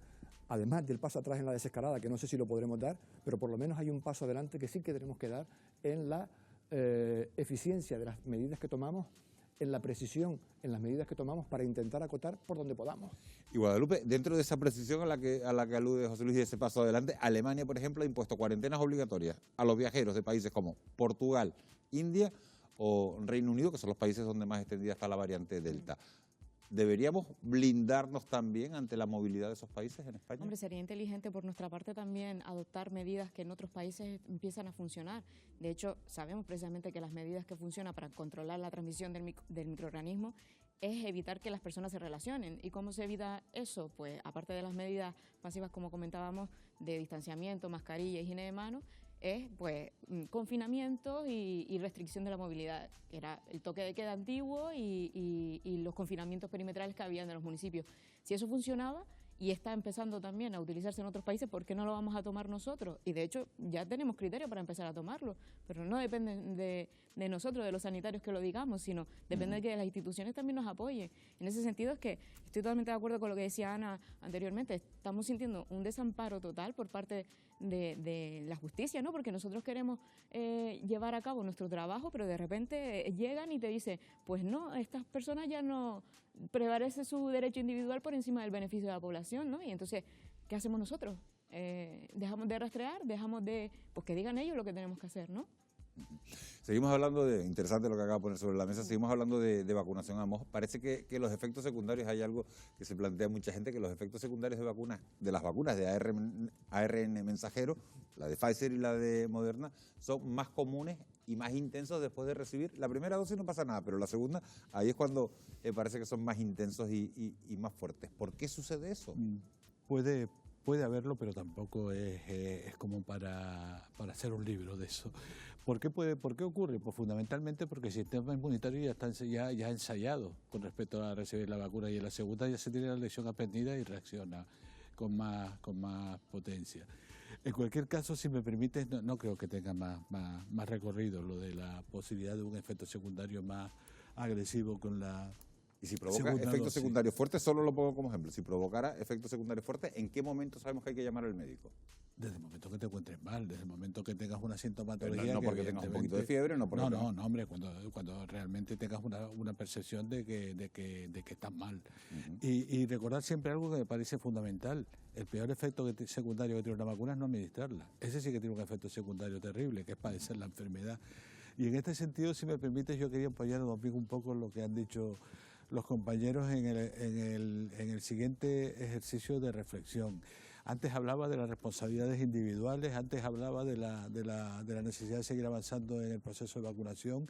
además del paso atrás en la desescalada, que no sé si lo podremos dar, pero por lo menos hay un paso adelante que sí que tenemos que dar en la eficiencia de las medidas que tomamos, en la precisión en las medidas que tomamos para intentar acotar por donde podamos. Y Guadalupe, dentro de esa precisión a la que alude José Luis, y ese paso adelante, Alemania, por ejemplo, ha impuesto cuarentenas obligatorias a los viajeros de países como Portugal, India o Reino Unido, que son los países donde más extendida está la variante Delta. ¿Deberíamos blindarnos también ante la movilidad de esos países en España? Hombre, sería inteligente por nuestra parte también adoptar medidas que en otros países empiezan a funcionar. De hecho, sabemos precisamente que las medidas que funcionan para controlar la transmisión del microorganismo es evitar que las personas se relacionen. ¿Y cómo se evita eso? Pues aparte de las medidas masivas, como comentábamos, de distanciamiento, mascarilla, higiene de manos, es pues confinamiento y restricción de la movilidad. Era el toque de queda antiguo y los confinamientos perimetrales que había en los municipios. Si eso funcionaba y está empezando también a utilizarse en otros países, ¿por qué no lo vamos a tomar nosotros? Y de hecho ya tenemos criterios para empezar a tomarlo, pero no depende de nosotros, de los sanitarios que lo digamos, sino depende de que las instituciones también nos apoyen. En ese sentido es que estoy totalmente de acuerdo con lo que decía Ana anteriormente. Estamos sintiendo un desamparo total por parte de la justicia, ¿no? Porque nosotros queremos llevar a cabo nuestro trabajo, pero de repente llegan y te dicen, pues no, estas personas ya no, prevalece su derecho individual por encima del beneficio de la población, ¿no? Y entonces, ¿qué hacemos nosotros? Dejamos de rastrear, dejamos de, pues que digan ellos lo que tenemos que hacer, ¿no? Seguimos hablando de, interesante lo que acaba de poner sobre la mesa, seguimos hablando de vacunación a mojo. Parece que los efectos secundarios, hay algo que se plantea mucha gente, que los efectos secundarios de las vacunas de ARN mensajero, la de Pfizer y la de Moderna, son más comunes y más intensos después de recibir. La primera dosis no pasa nada, pero la segunda, ahí es cuando parece que son más intensos y más fuertes. ¿Por qué sucede eso? Puede haberlo, pero tampoco es como para hacer un libro de eso. ¿Por qué ocurre? Pues fundamentalmente porque el sistema inmunitario ya está ya ensayado con respecto a recibir la vacuna, y en la segunda ya se tiene la lección aprendida y reacciona con más potencia. En cualquier caso, si me permites, no creo que tenga más recorrido lo de la posibilidad de un efecto secundario más agresivo con la... Y si provoca efectos secundarios fuertes, solo lo pongo como ejemplo, si provocara efectos secundarios fuertes, ¿en qué momento sabemos que hay que llamar al médico? Desde el momento que te encuentres mal, desde el momento que tengas una sintomatología... No porque tengas un poquito de fiebre, no porque... No, hombre, cuando realmente tengas una percepción de que estás mal. Y recordar siempre algo que me parece fundamental: el peor efecto secundario que tiene una vacuna es no administrarla. Ese sí que tiene un efecto secundario terrible, que es padecer la enfermedad. Y en este sentido, si me permites, yo quería apoyar un poco lo que han dicho los compañeros en el siguiente ejercicio de reflexión. Antes hablaba de las responsabilidades individuales, antes hablaba de la necesidad de seguir avanzando en el proceso de vacunación,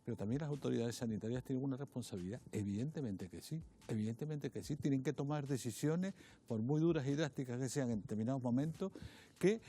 pero también las autoridades sanitarias tienen una responsabilidad. Evidentemente que sí, tienen que tomar decisiones, por muy duras y drásticas que sean en determinados momentos, que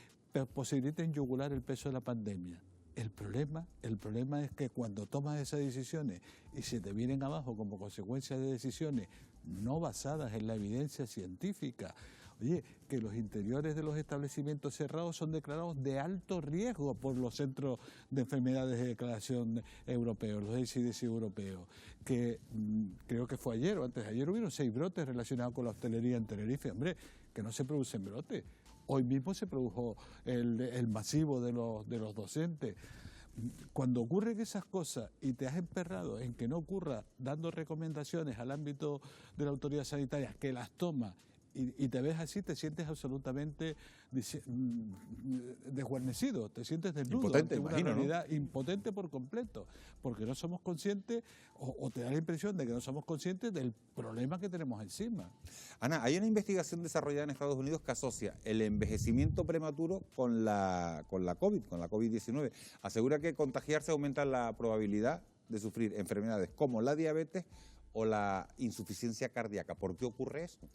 posibiliten yugular el peso de la pandemia. El problema es que cuando tomas esas decisiones y se te vienen abajo como consecuencia de decisiones no basadas en la evidencia científica, oye, que los interiores de los establecimientos cerrados son declarados de alto riesgo por los centros de enfermedades de declaración europeos, los CDC europeos, que creo que fue ayer o antes de ayer hubieron 6 brotes relacionados con la hostelería en Tenerife. Hombre, que no se producen brotes. Hoy mismo se produjo el masivo de los docentes. Cuando ocurren esas cosas y te has emperrado en que no ocurra dando recomendaciones al ámbito de la autoridad sanitaria, que las toma y te ves así, te sientes absolutamente desguarnecido, te sientes desnudo, impotente, ante una imagino, realidad, ¿no? Impotente por completo, porque no somos conscientes o te da la impresión de que no somos conscientes del problema que tenemos encima. Ana, hay una investigación desarrollada en Estados Unidos que asocia el envejecimiento prematuro con la COVID, con la COVID-19. Asegura que contagiarse aumenta la probabilidad de sufrir enfermedades como la diabetes o la insuficiencia cardíaca. ¿Por qué ocurre eso?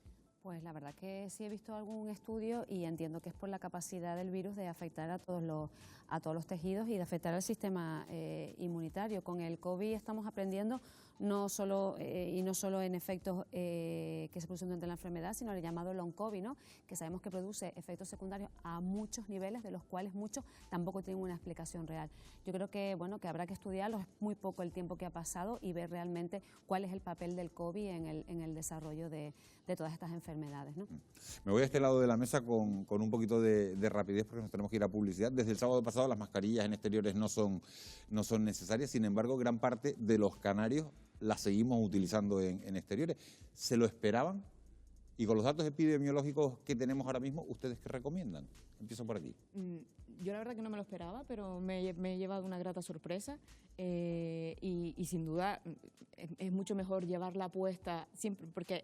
Pues la verdad que sí he visto algún estudio y entiendo que es por la capacidad del virus de afectar a todos los tejidos y de afectar al sistema inmunitario. Con el COVID estamos aprendiendo no solo en efectos que se producen durante la enfermedad, sino el llamado long COVID, ¿no? Que sabemos que produce efectos secundarios a muchos niveles, de los cuales muchos tampoco tienen una explicación real. Yo creo que que habrá que estudiarlos, es muy poco el tiempo que ha pasado y ver realmente cuál es el papel del COVID en el desarrollo de todas estas enfermedades, ¿no? Me voy a este lado de la mesa con un poquito de rapidez porque nos tenemos que ir a publicidad. Desde el sábado pasado las mascarillas en exteriores no son necesarias, sin embargo gran parte de los canarios las seguimos utilizando en exteriores. ¿Se lo esperaban? Y con los datos epidemiológicos que tenemos ahora mismo, ¿ustedes qué recomiendan? Empiezo por aquí. Yo la verdad que no me lo esperaba, pero me he llevado una grata sorpresa y sin duda es mucho mejor llevarla puesta siempre, porque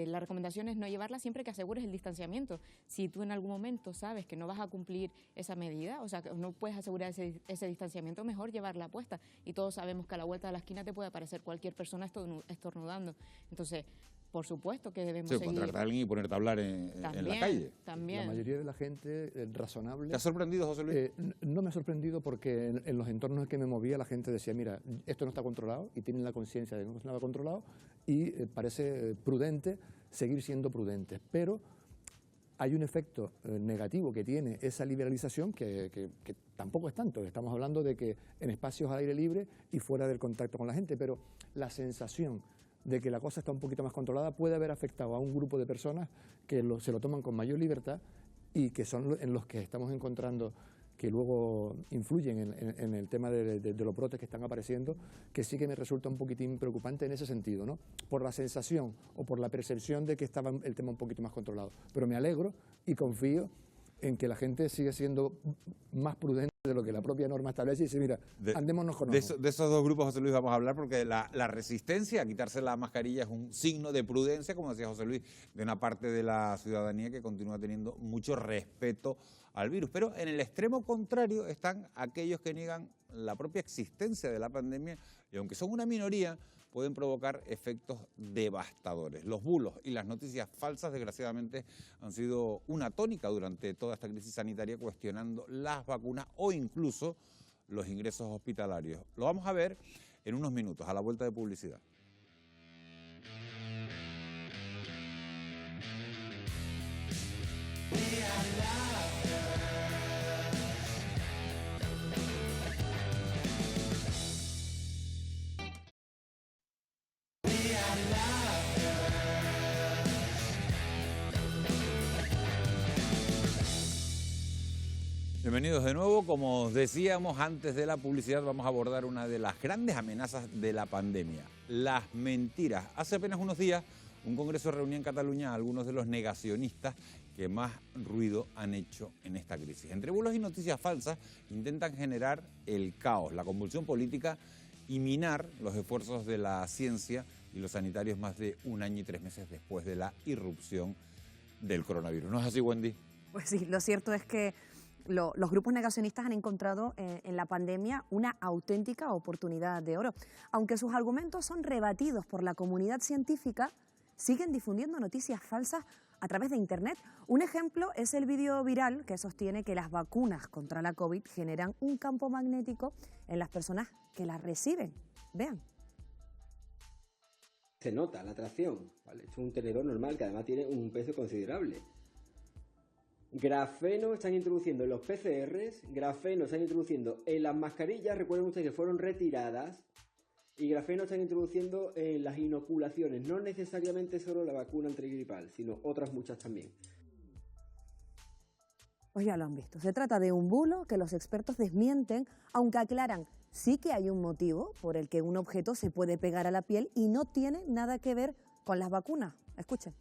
la recomendación es no llevarla siempre que asegures el distanciamiento. Si tú en algún momento sabes que no vas a cumplir esa medida, o sea, que no puedes asegurar ese distanciamiento, mejor llevarla puesta. Y todos sabemos que a la vuelta de la esquina te puede aparecer cualquier persona estornudando. Entonces, por supuesto que debemos seguir. Encontrarte a alguien y ponerte a hablar en la calle. También. La mayoría de la gente razonable. ¿Te ha sorprendido, José Luis? No me ha sorprendido porque en los entornos en que me movía la gente decía, mira, esto no está controlado, y tienen la conciencia de que no está controlado, y parece prudente seguir siendo prudentes. Pero hay un efecto negativo que tiene esa liberalización que tampoco es tanto. Estamos hablando de que en espacios al aire libre y fuera del contacto con la gente, pero la sensación de que la cosa está un poquito más controlada puede haber afectado a un grupo de personas que se lo toman con mayor libertad y que son en los que estamos encontrando que luego influyen en el tema de los brotes que están apareciendo, que sí que me resulta un poquitín preocupante en ese sentido, ¿no? Por la sensación o por la percepción de que estaba el tema un poquito más controlado. Pero me alegro y confío en que la gente sigue siendo más prudente de lo que la propia norma establece y dice, mira, andémonos con ojo. De esos dos grupos, José Luis, vamos a hablar porque la resistencia a quitarse la mascarilla es un signo de prudencia, como decía José Luis, de una parte de la ciudadanía que continúa teniendo mucho respeto al virus. Pero en el extremo contrario están aquellos que niegan la propia existencia de la pandemia y aunque son una minoría, pueden provocar efectos devastadores. Los bulos y las noticias falsas, desgraciadamente, han sido una tónica durante toda esta crisis sanitaria, cuestionando las vacunas o incluso los ingresos hospitalarios. Lo vamos a ver en unos minutos, a la vuelta de publicidad. Bienvenidos de nuevo. Como os decíamos antes de la publicidad, vamos a abordar una de las grandes amenazas de la pandemia, las mentiras. Hace apenas unos días, un congreso reunía en Cataluña a algunos de los negacionistas que más ruido han hecho en esta crisis. Entre bulos y noticias falsas intentan generar el caos, la convulsión política y minar los esfuerzos de la ciencia y los sanitarios más de 1 año y 3 meses después de la irrupción del coronavirus. ¿No es así, Wendy? Pues sí, lo cierto es que los grupos negacionistas han encontrado en la pandemia una auténtica oportunidad de oro. Aunque sus argumentos son rebatidos por la comunidad científica, siguen difundiendo noticias falsas a través de Internet. Un ejemplo es el vídeo viral que sostiene que las vacunas contra la COVID generan un campo magnético en las personas que las reciben. Vean. Se nota la atracción, ¿vale? Es un tenedor normal que además tiene un peso considerable. Grafeno están introduciendo en los PCRs, grafeno están introduciendo en las mascarillas, recuerden ustedes que fueron retiradas, y grafeno están introduciendo en las inoculaciones, no necesariamente solo la vacuna antigripal, sino otras muchas también. Pues ya lo han visto. Se trata de un bulo que los expertos desmienten, aunque aclaran sí que hay un motivo por el que un objeto se puede pegar a la piel y no tiene nada que ver con las vacunas. Escuchen.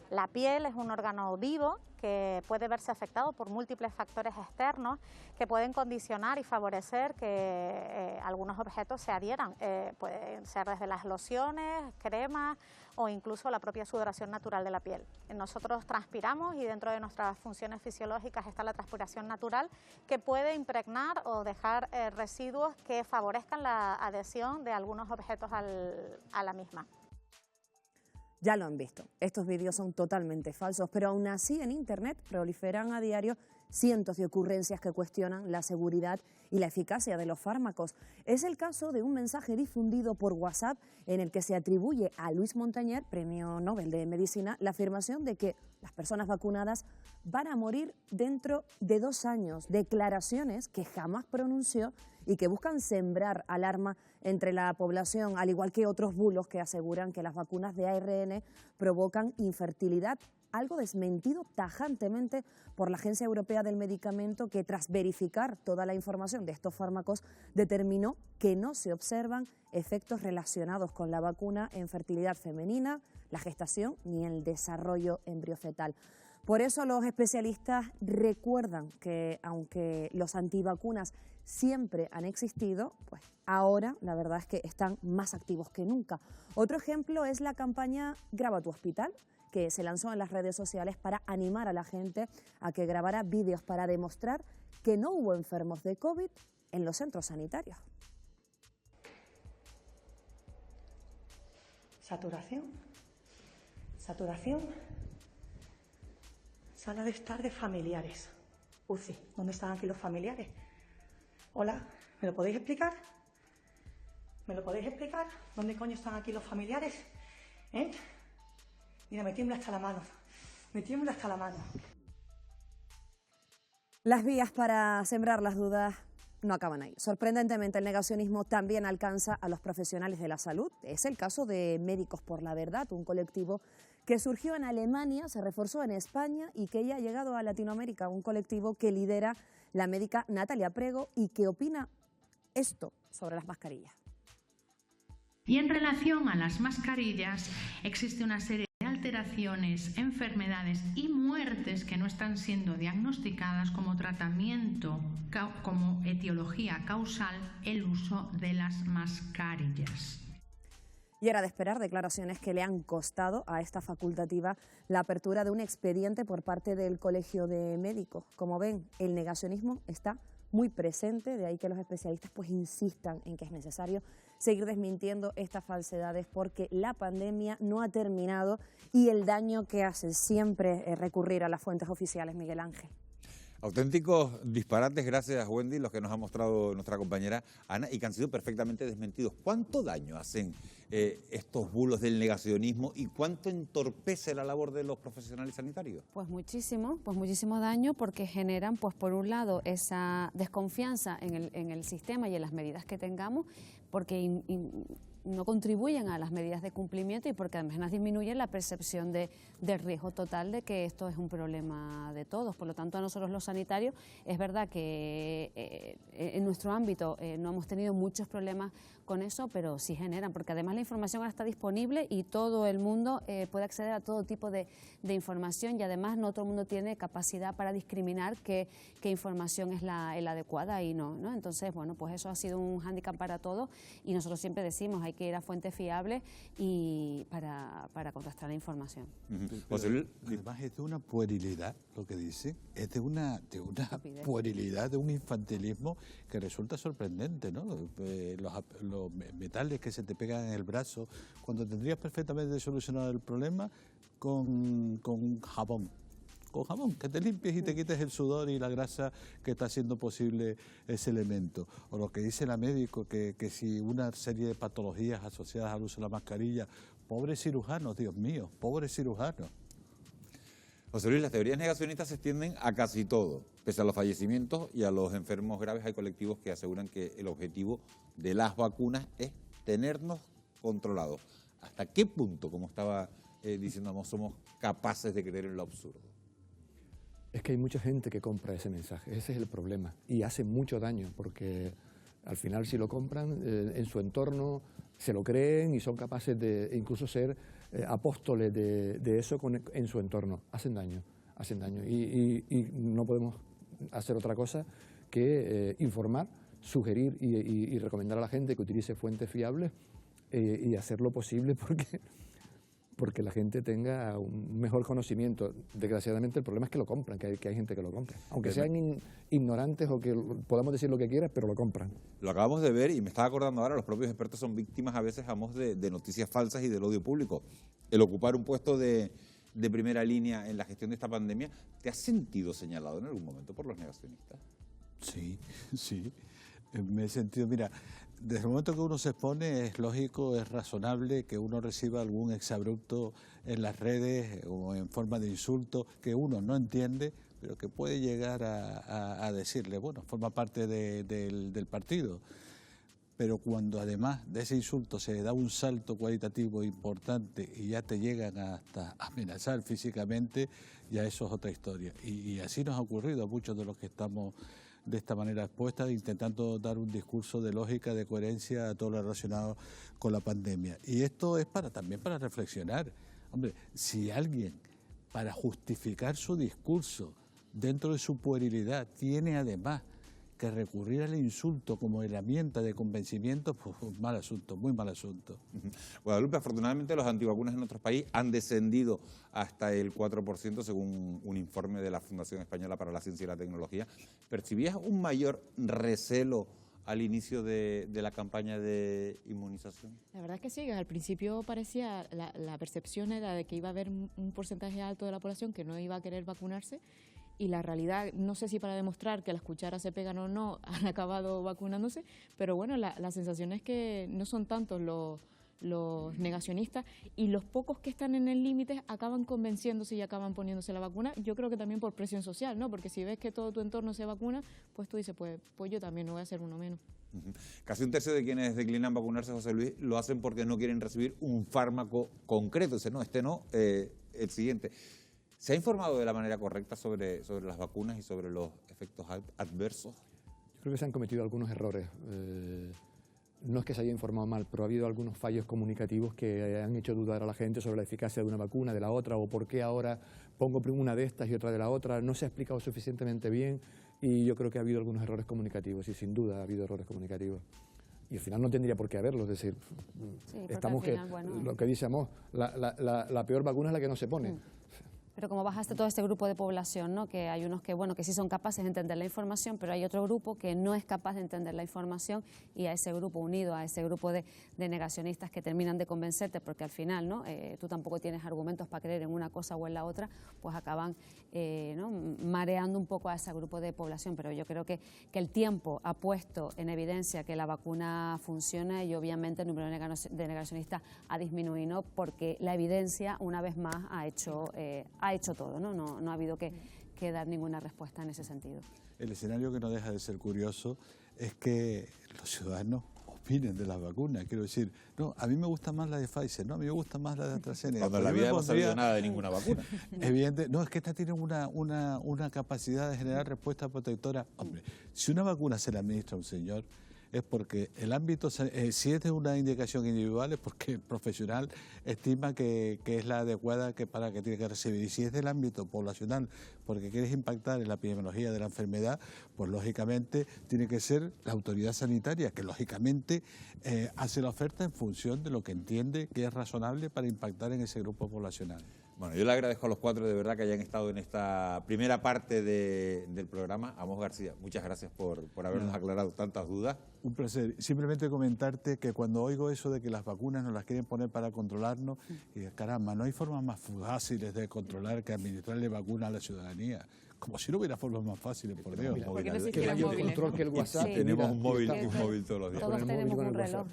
La piel es un órgano vivo que puede verse afectado por múltiples factores externos que pueden condicionar y favorecer que algunos objetos se adhieran. Pueden ser desde las lociones, cremas o incluso la propia sudoración natural de la piel. Nosotros transpiramos y dentro de nuestras funciones fisiológicas está la transpiración natural que puede impregnar o dejar residuos que favorezcan la adhesión de algunos objetos a la misma. Ya lo han visto, estos vídeos son totalmente falsos, pero aún así en Internet proliferan a diario cientos de ocurrencias que cuestionan la seguridad y la eficacia de los fármacos. Es el caso de un mensaje difundido por WhatsApp en el que se atribuye a Luis Montagnier, premio Nobel de Medicina, la afirmación de que las personas vacunadas van a morir dentro de 2 años. Declaraciones que jamás pronunció y que buscan sembrar alarma entre la población, al igual que otros bulos que aseguran que las vacunas de ARN provocan infertilidad, algo desmentido tajantemente por la Agencia Europea del Medicamento, que tras verificar toda la información de estos fármacos determinó que no se observan efectos relacionados con la vacuna en fertilidad femenina, la gestación ni el desarrollo embriofetal. Por eso los especialistas recuerdan que aunque los antivacunas siempre han existido, pues ahora la verdad es que están más activos que nunca. Otro ejemplo es la campaña Graba tu Hospital, que se lanzó en las redes sociales para animar a la gente a que grabara vídeos para demostrar que no hubo enfermos de COVID en los centros sanitarios. Saturación. Sala de estar de familiares. UCI, ¿dónde están aquí los familiares? Hola, ¿me lo podéis explicar? ¿Dónde coño están aquí los familiares? Mira, me tiembla hasta la mano. Las vías para sembrar las dudas no acaban ahí. Sorprendentemente, el negacionismo también alcanza a los profesionales de la salud. Es el caso de Médicos por la Verdad, un colectivo que surgió en Alemania, se reforzó en España y que ya ha llegado a Latinoamérica, un colectivo que lidera la médica Natalia Prego y que opina esto sobre las mascarillas. Y en relación a las mascarillas, existe una serie de alteraciones, enfermedades y muertes que no están siendo diagnosticadas como tratamiento, como etiología causal, el uso de las mascarillas. Y era de esperar declaraciones que le han costado a esta facultativa la apertura de un expediente por parte del Colegio de Médicos. Como ven, el negacionismo está muy presente, de ahí que los especialistas pues insistan en que es necesario seguir desmintiendo estas falsedades porque la pandemia no ha terminado y el daño que hace siempre es recurrir a las fuentes oficiales, Miguel Ángel. Auténticos disparates, gracias Wendy, los que nos ha mostrado nuestra compañera Ana y que han sido perfectamente desmentidos. ¿Cuánto daño hacen estos bulos del negacionismo y cuánto entorpece la labor de los profesionales sanitarios? Pues muchísimo daño porque generan, pues por un lado, esa desconfianza en el sistema y en las medidas que tengamos, porque no contribuyen a las medidas de cumplimiento y porque además disminuyen la percepción del riesgo total de que esto es un problema de todos. Por lo tanto, a nosotros los sanitarios es verdad que en nuestro ámbito no hemos tenido muchos problemas con eso, pero sí generan, porque además la información ahora está disponible y todo el mundo puede acceder a todo tipo de información y además no todo el mundo tiene capacidad para discriminar qué información es la adecuada y no. Entonces, bueno, pues eso ha sido un hándicap para todos y nosotros siempre decimos hay que ir a fuentes fiables y para contrastar la información. Además es de una puerilidad lo que dice, es de una puerilidad, de un infantilismo que resulta sorprendente, ¿no? Los metales que se te pegan en el brazo, cuando tendrías perfectamente solucionado el problema con jabón. Con jabón, que te limpies y te quites el sudor y la grasa que está haciendo posible ese elemento. O lo que dice la médico, que si una serie de patologías asociadas al uso de la mascarilla, pobres cirujanos, Dios mío, pobres cirujanos. José Luis, las teorías negacionistas se extienden a casi todo. Pese a los fallecimientos y a los enfermos graves, hay colectivos que aseguran que el objetivo de las vacunas es tenernos controlados. ¿Hasta qué punto, como estaba diciendo, somos capaces de creer en lo absurdo? Es que hay mucha gente que compra ese mensaje, ese es el problema, y hace mucho daño, porque al final si lo compran en su entorno, se lo creen y son capaces de incluso ser apóstoles de eso en su entorno. Hacen daño, y no podemos hacer otra cosa que informar, sugerir y recomendar a la gente que utilice fuentes fiables y hacer lo posible porque la gente tenga un mejor conocimiento. Desgraciadamente el problema es que lo compran, que hay gente que lo compra. Aunque sean ignorantes o que podamos decir lo que quieran, pero lo compran. Lo acabamos de ver y me estaba acordando ahora, los propios expertos son víctimas a veces, de noticias falsas y del odio público. El ocupar un puesto de primera línea en la gestión de esta pandemia, ¿te has sentido señalado en algún momento por los negacionistas? Sí, sí. Me he sentido, mira, desde el momento que uno se expone es lógico, es razonable que uno reciba algún exabrupto en las redes o en forma de insulto que uno no entiende, pero que puede llegar a decirle, bueno, forma parte del partido. Pero cuando además de ese insulto se da un salto cualitativo importante y ya te llegan hasta amenazar físicamente, ya eso es otra historia. Y así nos ha ocurrido a muchos de los que estamos de esta manera expuesta, intentando dar un discurso de lógica, de coherencia a todo lo relacionado con la pandemia. Y esto es también para reflexionar. Hombre, si alguien, para justificar su discurso dentro de su puerilidad, tiene además que recurrir al insulto como herramienta de convencimiento, pues mal asunto, muy mal asunto. Guadalupe, afortunadamente los antivacunas en nuestro país han descendido hasta el 4% según un informe de la Fundación Española para la Ciencia y la Tecnología. ¿Percibías un mayor recelo al inicio de la campaña de inmunización? La verdad es que sí, al principio parecía, la percepción era de que iba a haber un porcentaje alto de la población que no iba a querer vacunarse. Y la realidad, no sé si para demostrar que las cucharas se pegan o no, han acabado vacunándose, pero bueno, la sensación es que no son tantos los negacionistas y los pocos que están en el límite acaban convenciéndose y acaban poniéndose la vacuna. Yo creo que también por presión social, ¿no? Porque si ves que todo tu entorno se vacuna, pues tú dices, pues yo también no voy a hacer uno menos. Casi un tercio de quienes declinan vacunarse, José Luis, lo hacen porque no quieren recibir un fármaco concreto. Dicen, no, este no, el siguiente. ¿Se ha informado de la manera correcta sobre las vacunas y sobre los efectos adversos? Yo creo que se han cometido algunos errores. No es que se haya informado mal, pero ha habido algunos fallos comunicativos que han hecho dudar a la gente sobre la eficacia de una vacuna, de la otra, o por qué ahora pongo una de estas y otra de la otra. No se ha explicado suficientemente bien y yo creo que ha habido algunos errores comunicativos y sin duda ha habido errores comunicativos. Y al final no tendría por qué haberlo, es decir, sí, estamos final, lo que dice Amos, la peor vacuna es la que no se pone. Pero como bajaste todo este grupo de población, ¿no? Que hay unos que, bueno, que sí son capaces de entender la información, pero hay otro grupo que no es capaz de entender la información y a ese grupo unido, a ese grupo de negacionistas que terminan de convencerte porque al final, ¿no? Tú tampoco tienes argumentos para creer en una cosa o en la otra, pues acaban ¿no? mareando un poco a ese grupo de población. Pero yo creo que el tiempo ha puesto en evidencia que la vacuna funciona y obviamente el número de negacionistas ha disminuido porque la evidencia una vez más ha hecho todo, ¿no? No ha habido que dar ninguna respuesta en ese sentido. El escenario que no deja de ser curioso es que los ciudadanos opinen de las vacunas. Quiero decir, no, a mí me gusta más la de Pfizer, no, a mí me gusta más la de AstraZeneca. Cuando en la vida no hemos sabido nada de ninguna vacuna. Evidente, no, es que esta tiene una capacidad de generar respuesta protectora. Hombre, si una vacuna se la administra a un señor, es porque el ámbito, si es de una indicación individual, es porque el profesional estima que es la adecuada para que tiene que recibir. Y si es del ámbito poblacional, porque quieres impactar en la epidemiología de la enfermedad, pues lógicamente tiene que ser la autoridad sanitaria, que lógicamente hace la oferta en función de lo que entiende que es razonable para impactar en ese grupo poblacional. Bueno, yo le agradezco a los cuatro de verdad que hayan estado en esta primera parte del programa. Amos García, muchas gracias por habernos aclarado tantas dudas. Un placer. Simplemente comentarte que cuando oigo eso de que las vacunas nos las quieren poner para controlarnos, y caramba, no hay formas más fáciles de controlar que administrarle vacunas a la ciudadanía. Como si no hubiera formas más fáciles, por Dios. Porque no existieran móviles. Control que el WhatsApp. Sí. Tenemos un móvil todos los días. Todos tenemos un reloj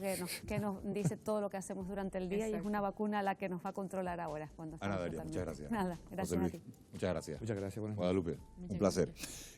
que nos dice todo lo que hacemos durante el día. Exacto. Y es una vacuna la que nos va a controlar ahora. Cuando Ana Daria, muchas gracias. Nada, gracias José Luis, a ti. Muchas gracias. Muchas gracias. Guadalupe, un placer.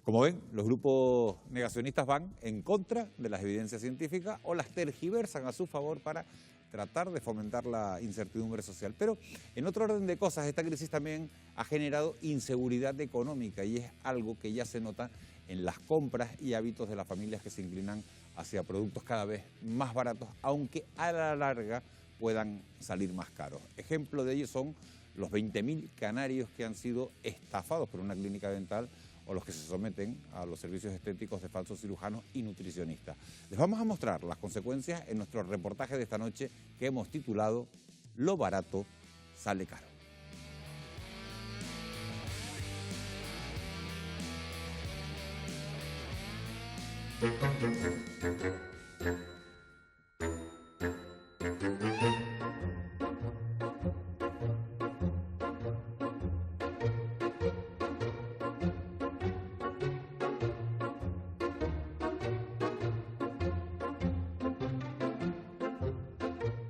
Como ven, los grupos negacionistas van en contra de las evidencias científicas o las tergiversan a su favor para tratar de fomentar la incertidumbre social. Pero en otro orden de cosas, esta crisis también ha generado inseguridad económica y es algo que ya se nota en las compras y hábitos de las familias que se inclinan hacia productos cada vez más baratos, aunque a la larga puedan salir más caros. Ejemplo de ello son los 20.000 canarios que han sido estafados por una clínica dental o los que se someten a los servicios estéticos de falsos cirujanos y nutricionistas. Les vamos a mostrar las consecuencias en nuestro reportaje de esta noche que hemos titulado Lo barato sale caro.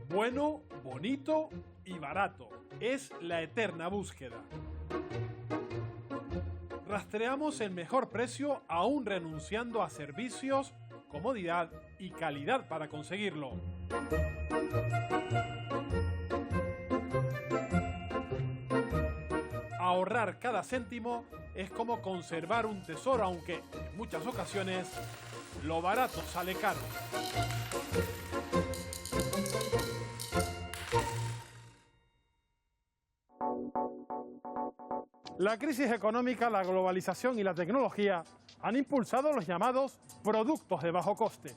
Bueno, bonito y barato. Es la eterna búsqueda. Rastreamos el mejor precio aún renunciando a servicios, comodidad y calidad para conseguirlo. Ahorrar cada céntimo es como conservar un tesoro, aunque en muchas ocasiones lo barato sale caro. La crisis económica, la globalización y la tecnología han impulsado los llamados productos de bajo coste.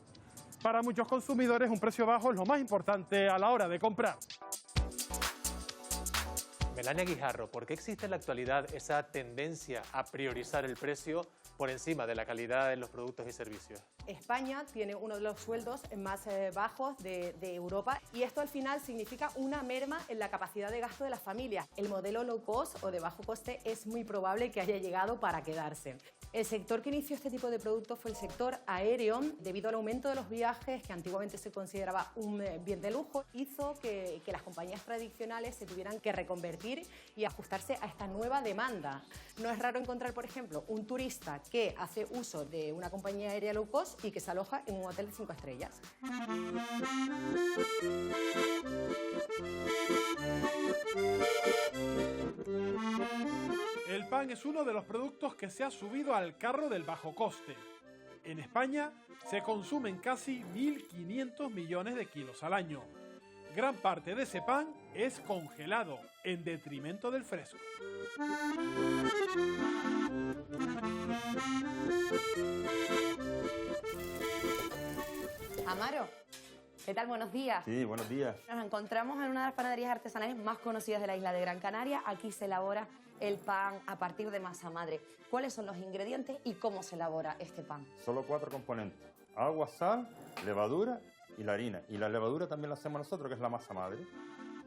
Para muchos consumidores, un precio bajo es lo más importante a la hora de comprar. Melania Guijarro, ¿por qué existe en la actualidad esa tendencia a priorizar el precio por encima de la calidad en los productos y servicios? España tiene uno de los sueldos más bajos de Europa y esto al final significa una merma en la capacidad de gasto de las familias. El modelo low cost o de bajo coste es muy probable que haya llegado para quedarse. El sector que inició este tipo de productos fue el sector aéreo. Debido al aumento de los viajes, que antiguamente se consideraba un bien de lujo, hizo que las compañías tradicionales se tuvieran que reconvertir y ajustarse a esta nueva demanda. No es raro encontrar, por ejemplo, un turista que hace uso de una compañía aérea low cost y que se aloja en un hotel de 5 estrellas. El pan es uno de los productos que se ha subido al carro del bajo coste. En España se consumen casi 1.500 millones de kilos al año. Gran parte de ese pan es congelado, en detrimento del fresco. Amaro, ¿qué tal? Buenos días. Sí, buenos días. Nos encontramos en una de las panaderías artesanales más conocidas de la isla de Gran Canaria. Aquí se elabora el pan a partir de masa madre. ¿Cuáles son los ingredientes y cómo se elabora este pan? Solo 4 componentes: agua, sal, levadura y la harina. Y la levadura también la hacemos nosotros, que es la masa madre,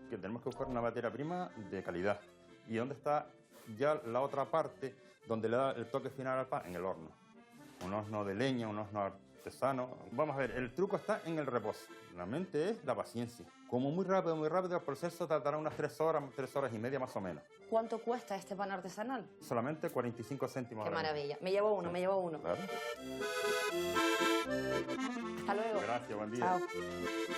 que tenemos que buscar una materia prima de calidad. ¿Y dónde está ya la otra parte donde le da el toque final al pan? En el horno. Un horno de leña, un horno artesano. Vamos a ver, el truco está en el reposo. Realmente es la paciencia. Como muy rápido, el proceso tardará unas 3 horas y media más o menos. ¿Cuánto cuesta este pan artesanal? Solamente 45 céntimos. Qué maravilla. Me llevo uno, me llevo uno. Claro. Hasta luego. Gracias, buen día. Chao.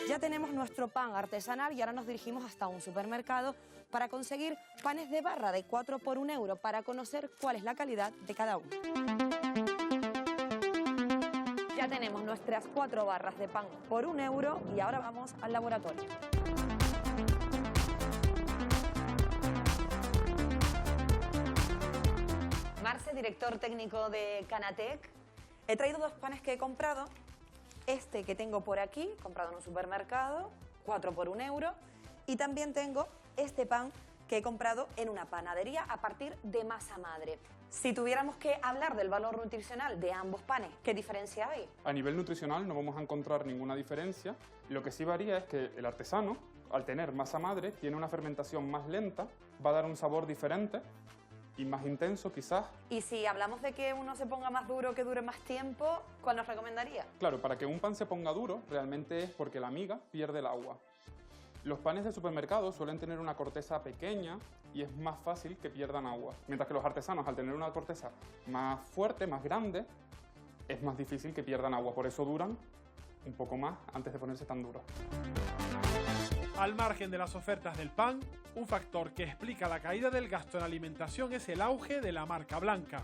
Ya tenemos nuestro pan artesanal y ahora nos dirigimos hasta un supermercado para conseguir panes de barra de 4 por 1 euro para conocer cuál es la calidad de cada uno. Ya tenemos nuestras 4 barras de pan por 1 euro y ahora vamos al laboratorio. Marce, director técnico de Canatec. He traído 2 panes que he comprado. Este que tengo por aquí, comprado en un supermercado, 4 por 1 euro. Y también tengo este pan que he comprado en una panadería a partir de masa madre. Si tuviéramos que hablar del valor nutricional de ambos panes, ¿qué diferencia hay? A nivel nutricional no vamos a encontrar ninguna diferencia. Lo que sí varía es que el artesano, al tener masa madre, tiene una fermentación más lenta, va a dar un sabor diferente y más intenso quizás. Y si hablamos de que uno se ponga más duro, que dure más tiempo, ¿cuál nos recomendaría? Claro, para que un pan se ponga duro realmente es porque la miga pierde el agua. Los panes de supermercado suelen tener una corteza pequeña y es más fácil que pierdan agua, mientras que los artesanos, al tener una corteza más fuerte, más grande, es más difícil que pierdan agua, por eso duran un poco más antes de ponerse tan duros. Al margen de las ofertas del pan, un factor que explica la caída del gasto en alimentación es el auge de la marca blanca.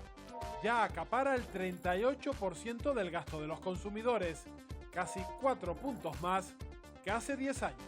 Ya acapara el 38% del gasto de los consumidores, casi 4 puntos más que hace 10 años.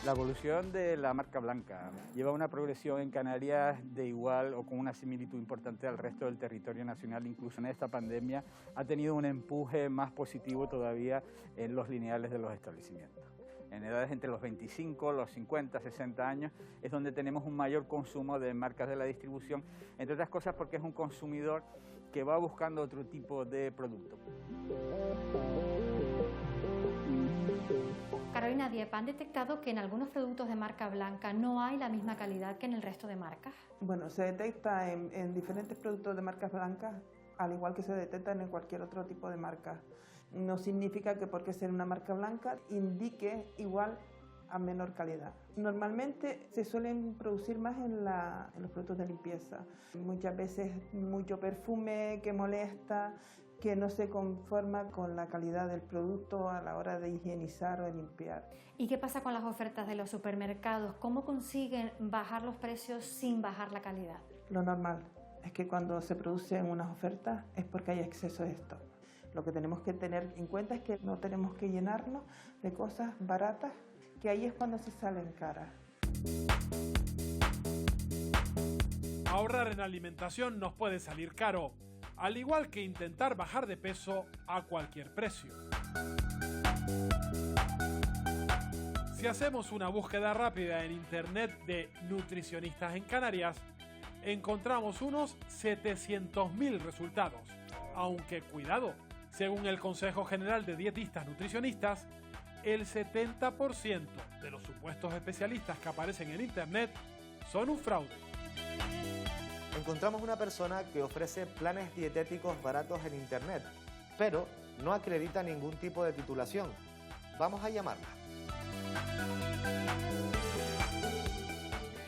La evolución de la marca blanca lleva una progresión en Canarias de igual o con una similitud importante al resto del territorio nacional. Incluso en esta pandemia ha tenido un empuje más positivo todavía en los lineales de los establecimientos. En edades entre los 25, los 50, 60 años es donde tenemos un mayor consumo de marcas de la distribución, entre otras cosas porque es un consumidor que va buscando otro tipo de producto. Carolina Diepa, ¿han detectado que en algunos productos de marca blanca no hay la misma calidad que en el resto de marcas? Bueno, se detecta en diferentes productos de marcas blancas, al igual que se detecta en cualquier otro tipo de marca. No significa que porque sea una marca blanca indique igual a menor calidad. Normalmente se suelen producir más en los productos de limpieza. Muchas veces mucho perfume que molesta, que no se conforma con la calidad del producto a la hora de higienizar o de limpiar. ¿Y qué pasa con las ofertas de los supermercados? ¿Cómo consiguen bajar los precios sin bajar la calidad? Lo normal es que cuando se producen unas ofertas es porque hay exceso de esto. Lo que tenemos que tener en cuenta es que no tenemos que llenarnos de cosas baratas, que ahí es cuando se salen caras. Ahorrar en alimentación nos puede salir caro, al igual que intentar bajar de peso a cualquier precio. Si hacemos una búsqueda rápida en internet de nutricionistas en Canarias, encontramos unos 700.000 resultados. Aunque cuidado, según el Consejo General de Dietistas Nutricionistas, el 70% de los supuestos especialistas que aparecen en internet son un fraude. Encontramos una persona que ofrece planes dietéticos baratos en internet, pero no acredita ningún tipo de titulación. Vamos a llamarla.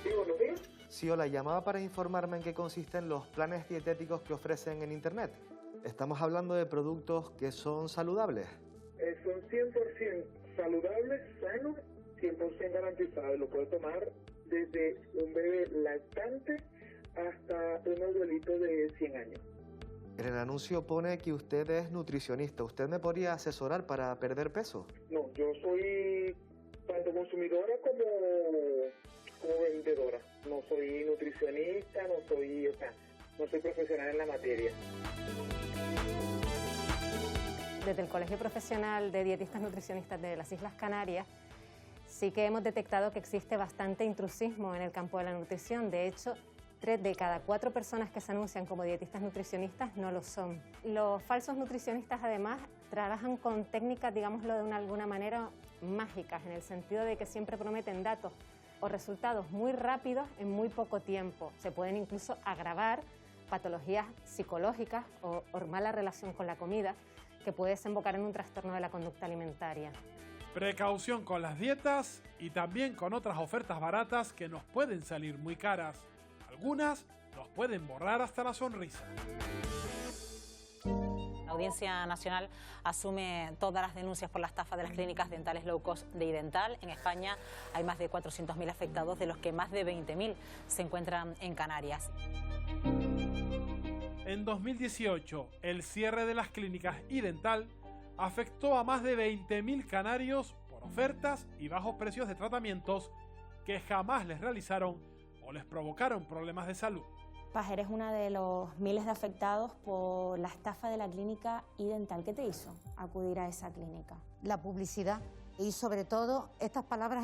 Sí, buenos días. Sí, hola, llamaba para informarme en qué consisten los planes dietéticos que ofrecen en internet. Estamos hablando de productos que son saludables. Son 100% saludables, sanos, 100% garantizados. Lo puede tomar desde un bebé lactante hasta un abuelito de 100 años. En el anuncio pone que usted es nutricionista. ¿Usted me podría asesorar para perder peso? No, yo soy tanto consumidora como vendedora. No soy nutricionista, no soy profesional en la materia. Desde el Colegio Profesional de Dietistas Nutricionistas de las Islas Canarias, sí que hemos detectado que existe bastante intrusismo en el campo de la nutrición. De hecho, 3 de cada 4 personas que se anuncian como dietistas nutricionistas no lo son. Los falsos nutricionistas, además, trabajan con técnicas, digámoslo de alguna manera, mágicas, en el sentido de que siempre prometen datos o resultados muy rápidos en muy poco tiempo. Se pueden incluso agravar patologías psicológicas o mala relación con la comida, que puede desembocar en un trastorno de la conducta alimentaria. Precaución con las dietas y también con otras ofertas baratas que nos pueden salir muy caras. Algunas nos pueden borrar hasta la sonrisa. La Audiencia Nacional asume todas las denuncias por la estafa de las clínicas dentales low cost de iDental. En España hay más de 400.000 afectados, de los que más de 20.000 se encuentran en Canarias. En 2018, el cierre de las clínicas iDental afectó a más de 20.000 canarios por ofertas y bajos precios de tratamientos que jamás les realizaron o les provocaron problemas de salud. Paz, eres uno de los miles de afectados por la estafa de la clínica iDental. ¿Qué te hizo acudir a esa clínica? La publicidad y sobre todo estas palabras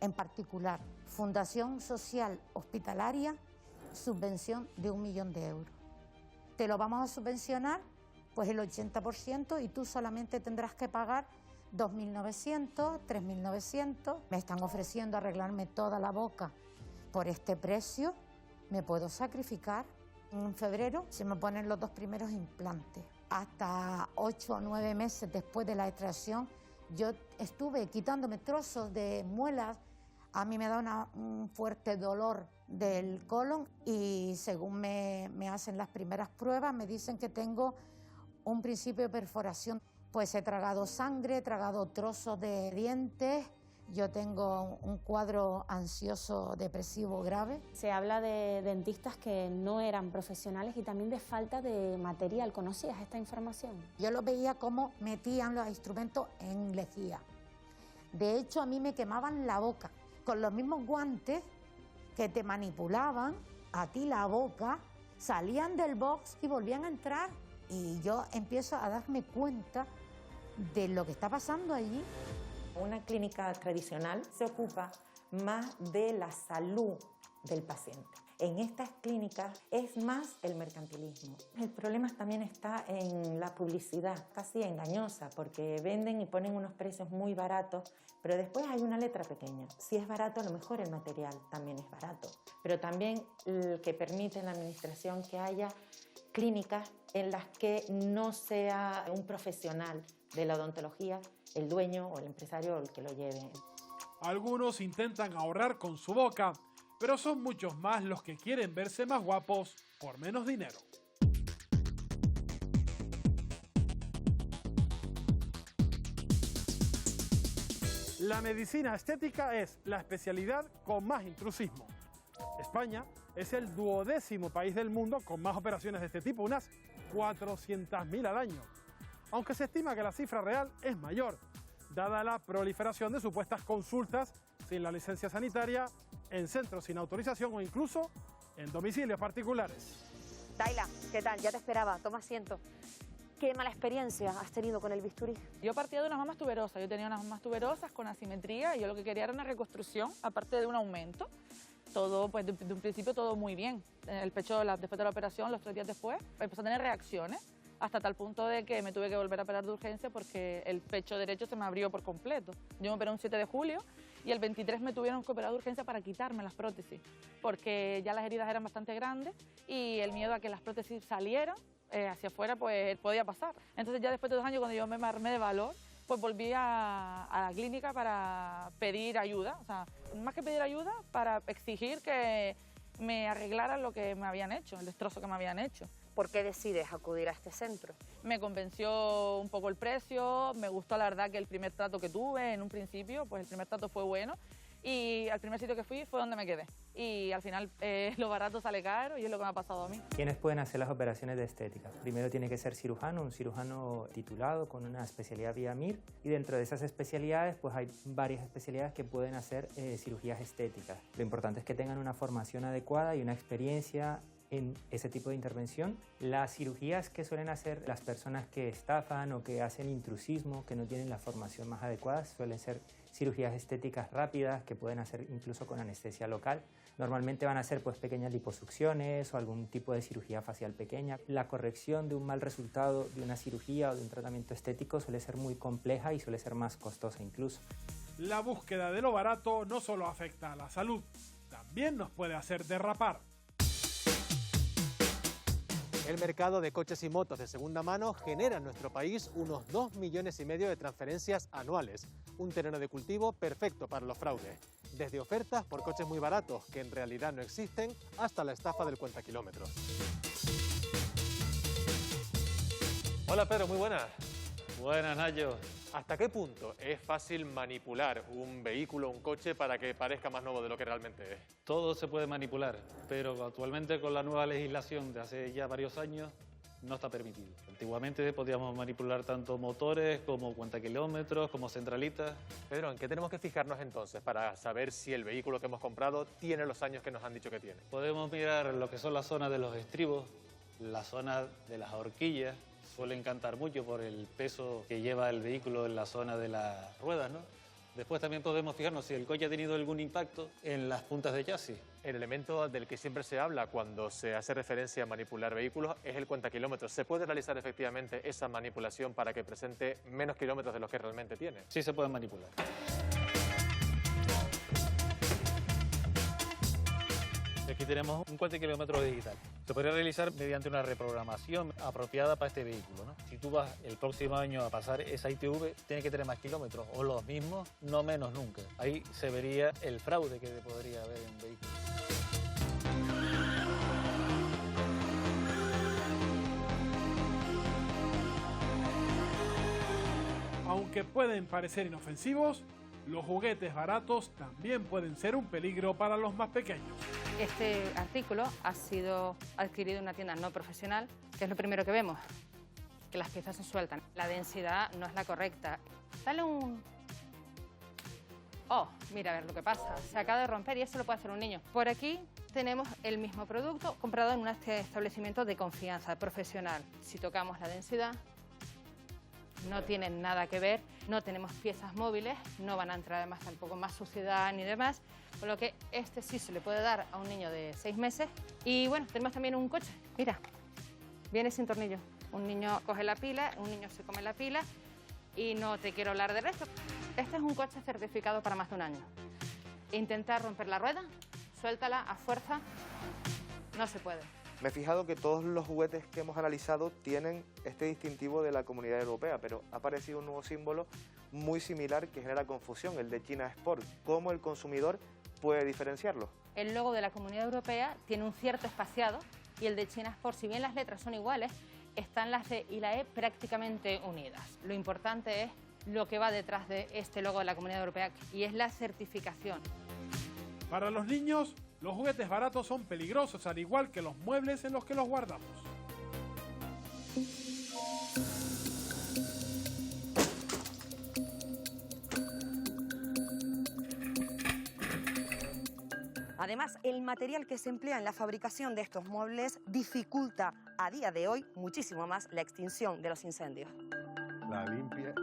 en particular. Fundación Social Hospitalaria, subvención de 1 millón de euros. Te lo vamos a subvencionar pues el 80% y tú solamente tendrás que pagar 2.900, 3.900. Me están ofreciendo arreglarme toda la boca por este precio. Me puedo sacrificar. En febrero se me ponen los 2 primeros implantes. Hasta 8 o 9 meses después de la extracción Yo estuve quitándome trozos de muelas, a mí me da un fuerte dolor del colon y según me hacen las primeras pruebas me dicen que tengo un principio de perforación. Pues he tragado sangre, he tragado trozos de dientes. Yo tengo un cuadro ansioso depresivo grave. Se habla de dentistas que no eran profesionales y también de falta de material. ¿Conocías esta información? Yo lo veía como metían los instrumentos en lejía. De hecho, a mí me quemaban la boca con los mismos guantes que te manipulaban a ti la boca, salían del box y volvían a entrar. Y yo empiezo a darme cuenta de lo que está pasando allí. Una clínica tradicional se ocupa más de la salud del paciente. En estas clínicas es más el mercantilismo. El problema también está en la publicidad, casi engañosa, porque venden y ponen unos precios muy baratos, pero después hay una letra pequeña. Si es barato, a lo mejor el material también es barato, pero también el que permite en la administración que haya clínicas en las que no sea un profesional de la odontología el dueño o el empresario el que lo lleve. Algunos intentan ahorrar con su boca, pero son muchos más los que quieren verse más guapos por menos dinero. La medicina estética es la especialidad con más intrusismo. España es el 12º país del mundo con más operaciones de este tipo, unas 400.000 al año. Aunque se estima que la cifra real es mayor, dada la proliferación de supuestas consultas sin la licencia sanitaria, en centros sin autorización o incluso en domicilios particulares. Daila, ¿qué tal? Ya te esperaba, toma asiento. ¿Qué mala experiencia has tenido con el bisturí? Yo partía de unas mamas tuberosas, yo tenía unas mamas tuberosas con asimetría y yo lo que quería era una reconstrucción, aparte de un aumento. Todo, pues de un principio todo muy bien. El pecho, después de la operación, los 3 días después, empezó a tener reacciones, hasta tal punto de que me tuve que volver a operar de urgencia porque el pecho derecho se me abrió por completo. Yo me operé un 7 de julio y el 23 me tuvieron que operar de urgencia para quitarme las prótesis, porque ya las heridas eran bastante grandes y el miedo a que las prótesis salieran hacia afuera pues podía pasar. Entonces ya después de 2 años, cuando yo me armé de valor, pues volví a la clínica para pedir ayuda, o sea, más que pedir ayuda, para exigir que me arreglaran lo que me habían hecho, el destrozo que me habían hecho. ¿Por qué decides acudir a este centro? Me convenció un poco el precio, me gustó la verdad que el primer trato que tuve en un principio, pues el primer trato fue bueno y al primer sitio que fui fue donde me quedé. Y al final lo barato sale caro y es lo que me ha pasado a mí. ¿Quiénes pueden hacer las operaciones de estética? Primero tiene que ser cirujano, un cirujano titulado con una especialidad vía MIR, y dentro de esas especialidades pues hay varias especialidades que pueden hacer cirugías estéticas. Lo importante es que tengan una formación adecuada y una experiencia en ese tipo de intervención. Las cirugías que suelen hacer las personas que estafan o que hacen intrusismo, que no tienen la formación más adecuada, suelen ser cirugías estéticas rápidas que pueden hacer incluso con anestesia local. Normalmente van a ser pues pequeñas liposucciones o algún tipo de cirugía facial pequeña. La corrección de un mal resultado de una cirugía o de un tratamiento estético suele ser muy compleja y suele ser más costosa incluso. La búsqueda de lo barato no solo afecta a la salud, también nos puede hacer derrapar. El mercado de coches y motos de segunda mano genera en nuestro país unos 2,5 millones de transferencias anuales. Un terreno de cultivo perfecto para los fraudes. Desde ofertas por coches muy baratos que en realidad no existen, hasta la estafa del cuentakilómetros. Hola Pedro, muy buenas. Buenas, Nayo. ¿Hasta qué punto es fácil manipular un vehículo, un coche, para que parezca más nuevo de lo que realmente es? Todo se puede manipular, pero actualmente con la nueva legislación de hace ya varios años no está permitido. Antiguamente podíamos manipular tanto motores como cuentakilómetros, como centralitas. Pedro, ¿en qué tenemos que fijarnos entonces para saber si el vehículo que hemos comprado tiene los años que nos han dicho que tiene? Podemos mirar lo que son las zonas de los estribos, la zona de las horquillas. Suelen cantar mucho por el peso que lleva el vehículo en la zona de las ruedas, ¿no? Después también podemos fijarnos si el coche ha tenido algún impacto en las puntas de chasis. El elemento del que siempre se habla cuando se hace referencia a manipular vehículos es el cuentakilómetros. ¿Se puede realizar efectivamente esa manipulación para que presente menos kilómetros de los que realmente tiene? Sí, se pueden manipular. Aquí tenemos un cuanticilómetro digital. Se podría realizar mediante una reprogramación apropiada para este vehículo, ¿no? Si tú vas el próximo año a pasar esa ITV, tiene que tener más kilómetros, o los mismos, no menos nunca. Ahí se vería el fraude que podría haber en un vehículo. Aunque pueden parecer inofensivos, los juguetes baratos también pueden ser un peligro para los más pequeños. Este artículo ha sido adquirido en una tienda no profesional, que es lo primero que vemos, que las piezas se sueltan. La densidad no es la correcta. Dale un... Oh, mira a ver lo que pasa. Se acaba de romper y eso lo puede hacer un niño. Por aquí tenemos el mismo producto comprado en un establecimiento de confianza profesional. Si tocamos la densidad, no tienen nada que ver, no tenemos piezas móviles, no van a entrar además tampoco más suciedad ni demás, por lo que este sí se le puede dar a un niño de 6 meses. Y bueno, tenemos también un coche, mira, viene sin tornillo. Un niño coge la pila, un niño se come la pila y no te quiero hablar del resto. Este es un coche certificado para más de un año. Intentar romper la rueda, suéltala a fuerza, no se puede. Me he fijado que todos los juguetes que hemos analizado tienen este distintivo de la Comunidad Europea, pero ha aparecido un nuevo símbolo muy similar que genera confusión, el de China Sport. ¿Cómo el consumidor puede diferenciarlo? El logo de la Comunidad Europea tiene un cierto espaciado y el de China Sport, si bien las letras son iguales, están las D y la E prácticamente unidas. Lo importante es lo que va detrás de este logo de la Comunidad Europea y es la certificación. Para los niños, los juguetes baratos son peligrosos, al igual que los muebles en los que los guardamos. Además, el material que se emplea en la fabricación de estos muebles dificulta a día de hoy muchísimo más la extinción de los incendios. La limpia.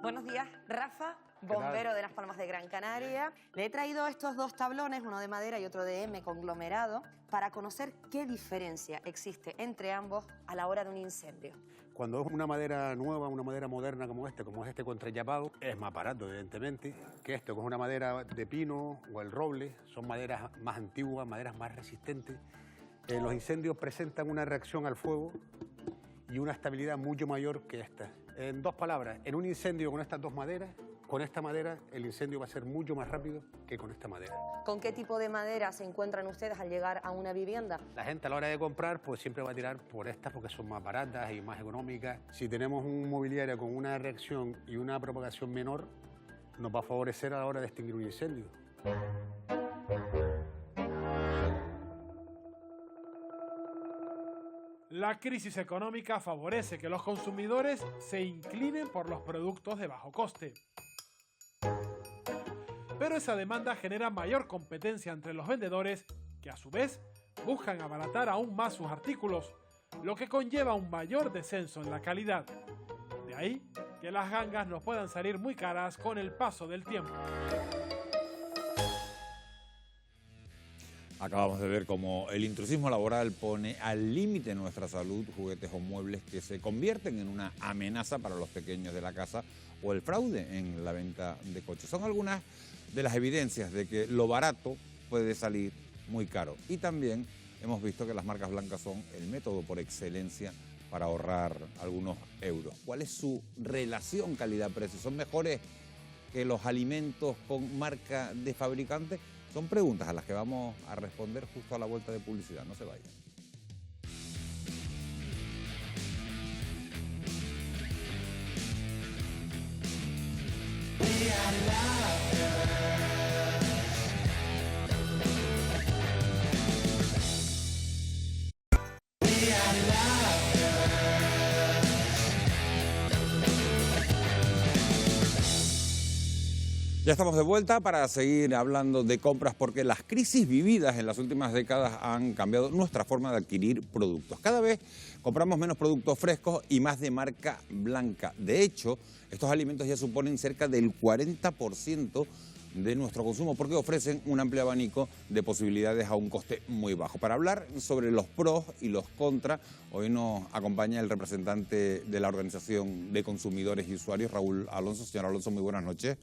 Buenos días, Rafa, bombero de Las Palmas de Gran Canaria. Le he traído estos dos tablones, uno de madera y otro de M conglomerado, para conocer qué diferencia existe entre ambos a la hora de un incendio. Cuando es una madera nueva, una madera moderna como es este contrallapado, es más barato, evidentemente, que esto, que es una madera de pino o el roble. Son maderas más antiguas, maderas más resistentes. Los incendios presentan una reacción al fuego y una estabilidad mucho mayor que esta. En dos palabras, en un incendio con estas dos maderas, con esta madera el incendio va a ser mucho más rápido que con esta madera. ¿Con qué tipo de madera se encuentran ustedes al llegar a una vivienda? La gente a la hora de comprar pues siempre va a tirar por estas porque son más baratas y más económicas. Si tenemos un mobiliario con una reacción y una propagación menor, nos va a favorecer a la hora de extinguir un incendio. La crisis económica favorece que los consumidores se inclinen por los productos de bajo coste. Pero esa demanda genera mayor competencia entre los vendedores, que a su vez buscan abaratar aún más sus artículos, lo que conlleva un mayor descenso en la calidad. De ahí que las gangas nos puedan salir muy caras con el paso del tiempo. Acabamos de ver cómo el intrusismo laboral pone al límite nuestra salud juguetes o muebles que se convierten en una amenaza para los pequeños de la casa o el fraude en la venta de coches. Son algunas de las evidencias de que lo barato puede salir muy caro. Y también hemos visto que las marcas blancas son el método por excelencia para ahorrar algunos euros. ¿Cuál es su relación calidad-precio? ¿Son mejores que los alimentos con marca de fabricante? Son preguntas a las que vamos a responder justo a la vuelta de publicidad. No se vayan. Ya estamos de vuelta para seguir hablando de compras porque las crisis vividas en las últimas décadas han cambiado nuestra forma de adquirir productos. Cada vez compramos menos productos frescos y más de marca blanca. De hecho, estos alimentos ya suponen cerca del 40% de nuestro consumo porque ofrecen un amplio abanico de posibilidades a un coste muy bajo. Para hablar sobre los pros y los contras, hoy nos acompaña el representante de la Organización de Consumidores y Usuarios, Raúl Alonso. Señor Alonso, muy buenas noches.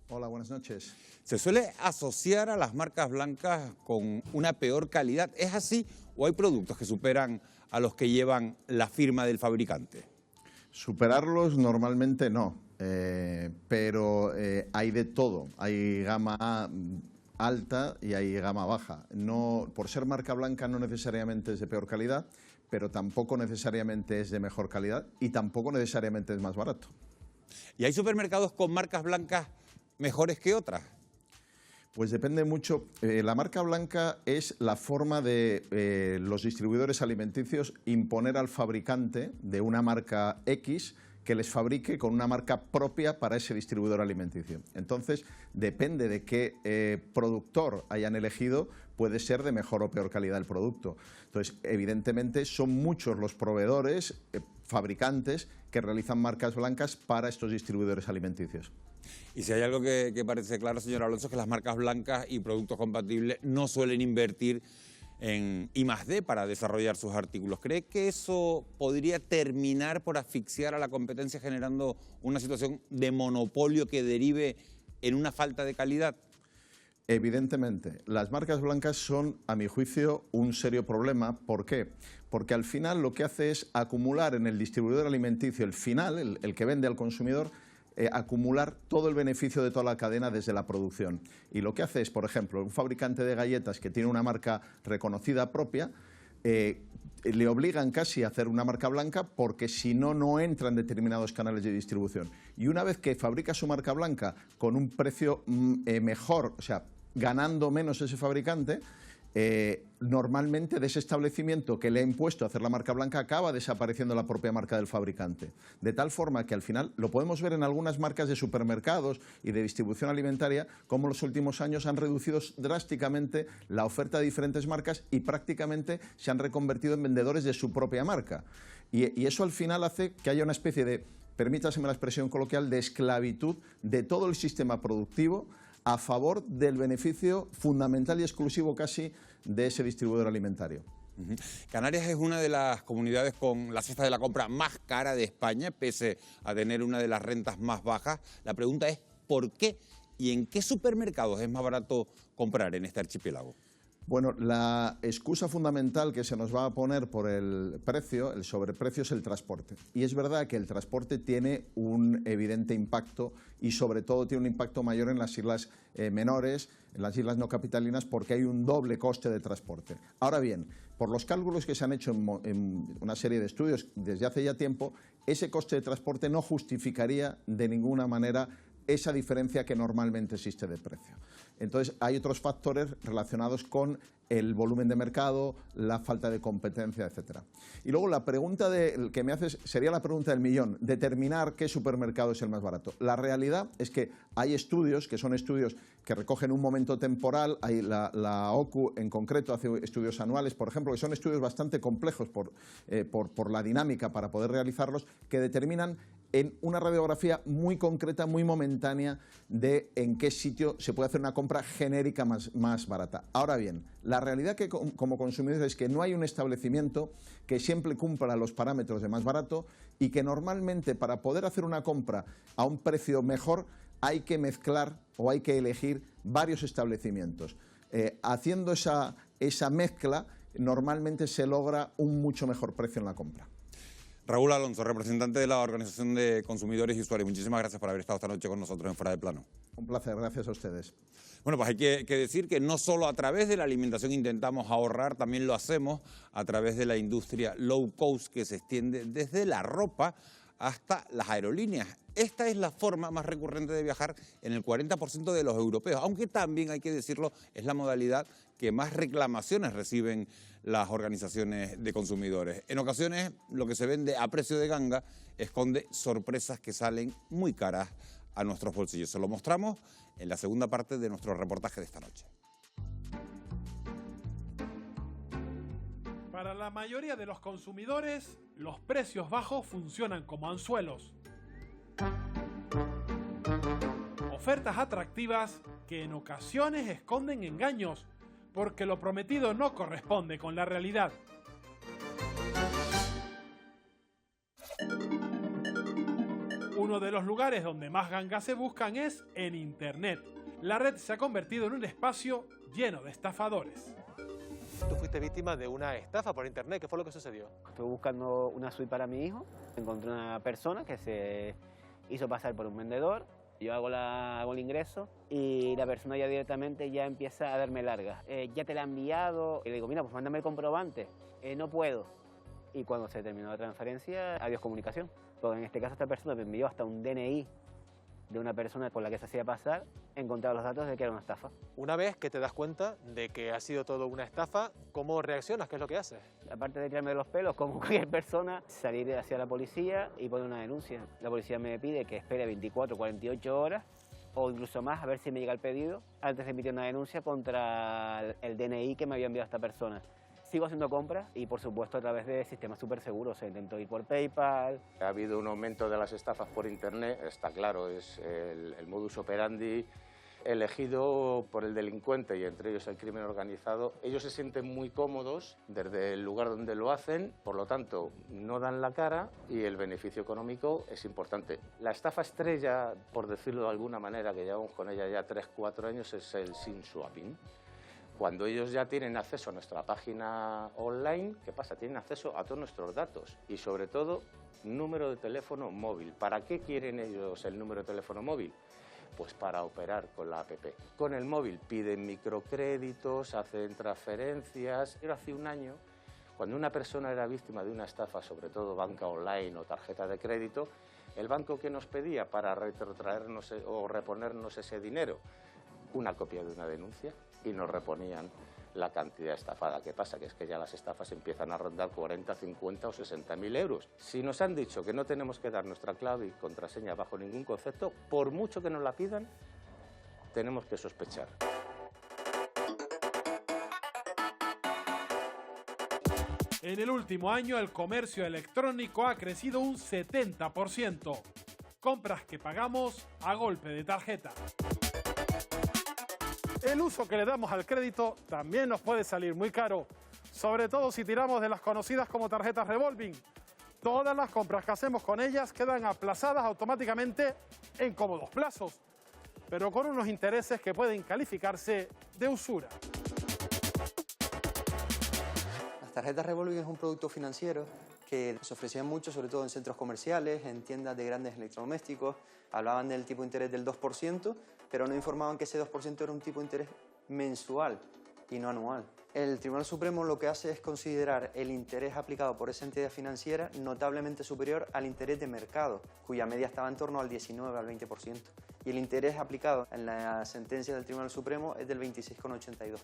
Hola, buenas noches. Se suele asociar a las marcas blancas con una peor calidad. ¿Es así o hay productos que superan a los que llevan la firma del fabricante? Superarlos normalmente no, pero hay de todo. Hay gama alta y hay gama baja. No, por ser marca blanca no necesariamente es de peor calidad, pero tampoco necesariamente es de mejor calidad y tampoco necesariamente es más barato. ¿Y hay supermercados con marcas blancas mejores que otras? Pues depende mucho. La marca blanca es la forma de los distribuidores alimenticios imponer al fabricante de una marca X que les fabrique con una marca propia para ese distribuidor alimenticio. Entonces, depende de qué productor hayan elegido, puede ser de mejor o peor calidad el producto. Entonces, evidentemente, son muchos los proveedores, fabricantes, que realizan marcas blancas para estos distribuidores alimenticios. Y si hay algo que parece claro, señor Alonso, es que las marcas blancas y productos compatibles no suelen invertir en I+D para desarrollar sus artículos. ¿Cree que eso podría terminar por asfixiar a la competencia generando una situación de monopolio que derive en una falta de calidad? Evidentemente, las marcas blancas son, a mi juicio, un serio problema. ¿Por qué? Porque al final lo que hace es acumular en el distribuidor alimenticio, el final, el que vende al consumidor, acumular todo el beneficio de toda la cadena desde la producción. Y lo que hace es, por ejemplo, un fabricante de galletas que tiene una marca reconocida propia, le obligan casi a hacer una marca blanca porque si no, no entra en determinados canales de distribución. Y una vez que fabrica su marca blanca con un precio mejor, o sea, ganando menos ese fabricante, normalmente de ese establecimiento que le ha impuesto hacer la marca blanca acaba desapareciendo la propia marca del fabricante. De tal forma que al final lo podemos ver en algunas marcas de supermercados y de distribución alimentaria, como en los últimos años han reducido drásticamente la oferta de diferentes marcas y prácticamente se han reconvertido en vendedores de su propia marca. Y eso al final hace que haya una especie de, permítaseme la expresión coloquial, de esclavitud de todo el sistema productivo a favor del beneficio fundamental y exclusivo casi de ese distribuidor alimentario. Canarias es una de las comunidades con la cesta de la compra más cara de España, pese a tener una de las rentas más bajas. La pregunta es, ¿por qué y en qué supermercados es más barato comprar en este archipiélago? Bueno, la excusa fundamental que se nos va a poner por el precio, el sobreprecio, es el transporte. Y es verdad que el transporte tiene un evidente impacto y sobre todo tiene un impacto mayor en las islas menores, en las islas no capitalinas, porque hay un doble coste de transporte. Ahora bien, por los cálculos que se han hecho en una serie de estudios desde hace ya tiempo, ese coste de transporte no justificaría de ninguna manera esa diferencia que normalmente existe de precio. Entonces, hay otros factores relacionados con el volumen de mercado, la falta de competencia, etcétera. Y luego la pregunta que me haces sería la pregunta del millón, determinar qué supermercado es el más barato. La realidad es que hay estudios, que son estudios que recogen un momento temporal, hay la OCU en concreto hace estudios anuales, por ejemplo, que son estudios bastante complejos por la dinámica para poder realizarlos, que determinan en una radiografía muy concreta, muy momentánea, de en qué sitio se puede hacer una compra genérica más barata. Ahora bien, la realidad que como consumidores es que no hay un establecimiento que siempre cumpla los parámetros de más barato y que normalmente para poder hacer una compra a un precio mejor hay que mezclar o hay que elegir varios establecimientos. Haciendo esa mezcla normalmente se logra un mucho mejor precio en la compra. Raúl Alonso, representante de la Organización de Consumidores y Usuarios, muchísimas gracias por haber estado esta noche con nosotros en Fuera de Plano. Un placer, gracias a ustedes. Bueno, pues hay que decir que no solo a través de la alimentación intentamos ahorrar, también lo hacemos a través de la industria low cost que se extiende desde la ropa hasta las aerolíneas. Esta es la forma más recurrente de viajar en el 40% de los europeos, aunque también, hay que decirlo, es la modalidad que más reclamaciones reciben las organizaciones de consumidores. En ocasiones, lo que se vende a precio de ganga esconde sorpresas que salen muy caras a nuestros bolsillos. Se lo mostramos en la segunda parte de nuestro reportaje de esta noche. Para la mayoría de los consumidores, los precios bajos funcionan como anzuelos. Ofertas atractivas que en ocasiones esconden engaños, porque lo prometido no corresponde con la realidad. Uno de los lugares donde más gangas se buscan es en Internet. La red se ha convertido en un espacio lleno de estafadores. Tú fuiste víctima de una estafa por Internet. ¿Qué fue lo que sucedió? Estuve buscando una suite para mi hijo. Encontré una persona que se hizo pasar por un vendedor. Yo hago el ingreso y la persona ya directamente ya empieza a darme largas. Ya te la he enviado. Y le digo, mira, pues mándame el comprobante. No puedo. Y cuando se terminó la transferencia, adiós comunicación. Porque en este caso esta persona me envió hasta un DNI de una persona por la que se hacía pasar, encontrar los datos de que era una estafa. Una vez que te das cuenta de que ha sido todo una estafa, ¿cómo reaccionas? ¿Qué es lo que haces? Aparte de tirarme de los pelos, como cualquier persona, salir hacia la policía y poner una denuncia. La policía me pide que espere 24 o 48 horas o incluso más a ver si me llega el pedido antes de emitir una denuncia contra el DNI que me había enviado esta persona. Sigo haciendo compras y, por supuesto, a través de sistemas súper seguros. Intento ir por PayPal. Ha habido un aumento de las estafas por Internet, está claro, es el modus operandi elegido por el delincuente y entre ellos el crimen organizado. Ellos se sienten muy cómodos desde el lugar donde lo hacen, por lo tanto, no dan la cara y el beneficio económico es importante. La estafa estrella, por decirlo de alguna manera, que llevamos con ella ya 3-4 años, es el SIM swapping. Cuando ellos ya tienen acceso a nuestra página online, ¿qué pasa? Tienen acceso a todos nuestros datos y, sobre todo, número de teléfono móvil. ¿Para qué quieren ellos el número de teléfono móvil? Pues para operar con la APP. Con el móvil piden microcréditos, hacen transferencias. Pero hace un año, cuando una persona era víctima de una estafa, sobre todo banca online o tarjeta de crédito, el banco que nos pedía para retrotraernos o reponernos ese dinero, una copia de una denuncia, y nos reponían la cantidad estafada. ¿Qué pasa? Que es que ya las estafas empiezan a rondar 40, 50 o 60.000 euros. Si nos han dicho que no tenemos que dar nuestra clave y contraseña bajo ningún concepto, por mucho que nos la pidan, tenemos que sospechar. En el último año, el comercio electrónico ha crecido un 70%. Compras que pagamos a golpe de tarjeta. El uso que le damos al crédito también nos puede salir muy caro, sobre todo si tiramos de las conocidas como tarjetas revolving. Todas las compras que hacemos con ellas quedan aplazadas automáticamente en cómodos plazos, pero con unos intereses que pueden calificarse de usura. Las tarjetas revolving es un producto financiero que se ofrecían mucho, sobre todo en centros comerciales, en tiendas de grandes electrodomésticos. Hablaban del tipo de interés del 2%, pero no informaban que ese 2% era un tipo de interés mensual y no anual. El Tribunal Supremo lo que hace es considerar el interés aplicado por esa entidad financiera notablemente superior al interés de mercado, cuya media estaba en torno al 19 al 20%. Y el interés aplicado en la sentencia del Tribunal Supremo es del 26,82%.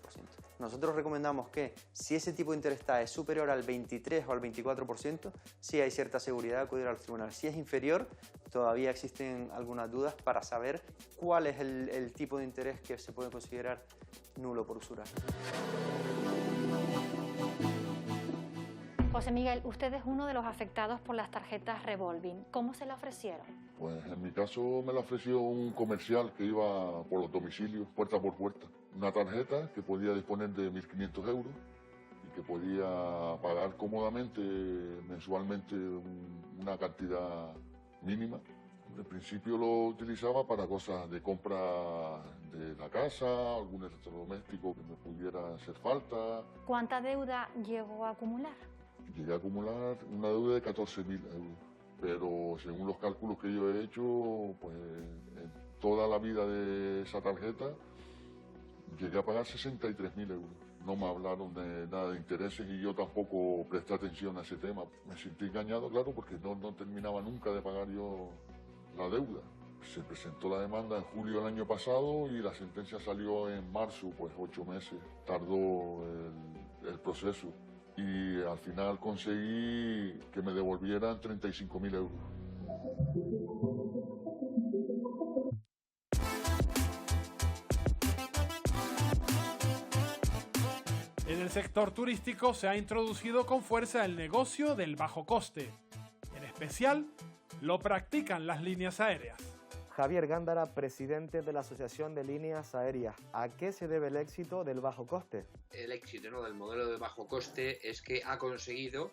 Nosotros recomendamos que si ese tipo de interés es superior al 23 o al 24%, sí hay cierta seguridad de acudir al tribunal. Si es inferior, todavía existen algunas dudas para saber cuál es el tipo de interés que se puede considerar nulo por usura. José Miguel, usted es uno de los afectados por las tarjetas revolving. ¿Cómo se la ofrecieron? Pues en mi caso me la ofreció un comercial que iba por los domicilios, puerta por puerta. Una tarjeta que podía disponer de 1.500 euros y que podía pagar cómodamente, mensualmente, una cantidad mínima. En principio lo utilizaba para cosas de compra de la casa, algún electrodoméstico que me pudiera hacer falta. ¿Cuánta deuda llegó a acumular? Llegué a acumular una deuda de 14.000 euros, pero según los cálculos que yo he hecho, pues en toda la vida de esa tarjeta llegué a pagar 63.000 euros. No me hablaron de nada de intereses y yo tampoco presté atención a ese tema. Me sentí engañado, claro, porque no terminaba nunca de pagar yo la deuda. Se presentó la demanda en julio del año pasado y la sentencia salió en marzo, pues 8 meses. Tardó el proceso. Y al final conseguí que me devolvieran 35.000 euros. En el sector turístico se ha introducido con fuerza el negocio del bajo coste. En especial, lo practican las líneas aéreas. Javier Gándara, presidente de la Asociación de Líneas Aéreas. ¿A qué se debe el éxito del bajo coste? El éxito, ¿no?, del modelo de bajo coste es que ha conseguido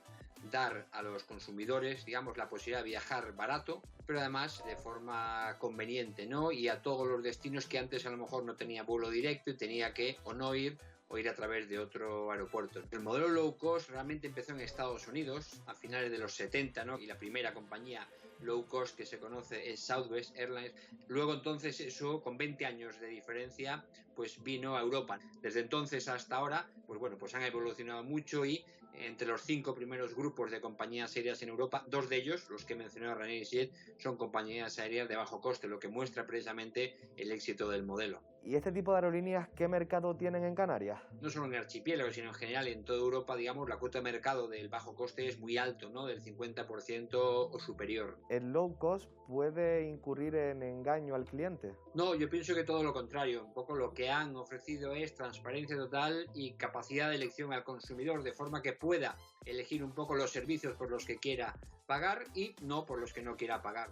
dar a los consumidores, digamos, la posibilidad de viajar barato, pero además de forma conveniente, ¿no? Y a todos los destinos que antes a lo mejor no tenía vuelo directo y tenía que o no ir o ir a través de otro aeropuerto. El modelo low cost realmente empezó en Estados Unidos a finales de los 70, ¿no? Y la primera compañía low cost que se conoce es Southwest Airlines. Luego entonces eso, con 20 años de diferencia, pues vino a Europa. Desde entonces hasta ahora, pues bueno, pues han evolucionado mucho y entre los 5 primeros grupos de compañías aéreas en Europa, 2 de ellos, los que he mencionado, Ryanair y EasyJet, son compañías aéreas de bajo coste, lo que muestra precisamente el éxito del modelo. ¿Y este tipo de aerolíneas qué mercado tienen en Canarias? No solo en el archipiélago, sino en general en toda Europa, digamos, la cuota de mercado del bajo coste es muy alto, ¿no? Del 50% o superior. ¿El low cost puede incurrir en engaño al cliente? No, yo pienso que todo lo contrario. Un poco lo que han ofrecido es transparencia total y capacidad de elección al consumidor, de forma que pueda elegir un poco los servicios por los que quiera pagar y no por los que no quiera pagar.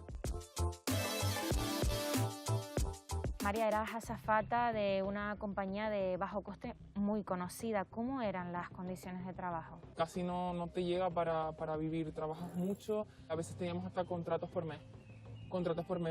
María, eras azafata de una compañía de bajo coste muy conocida. ¿Cómo eran las condiciones de trabajo? Casi no te llega para vivir, trabajas mucho, a veces teníamos hasta contratos por mes,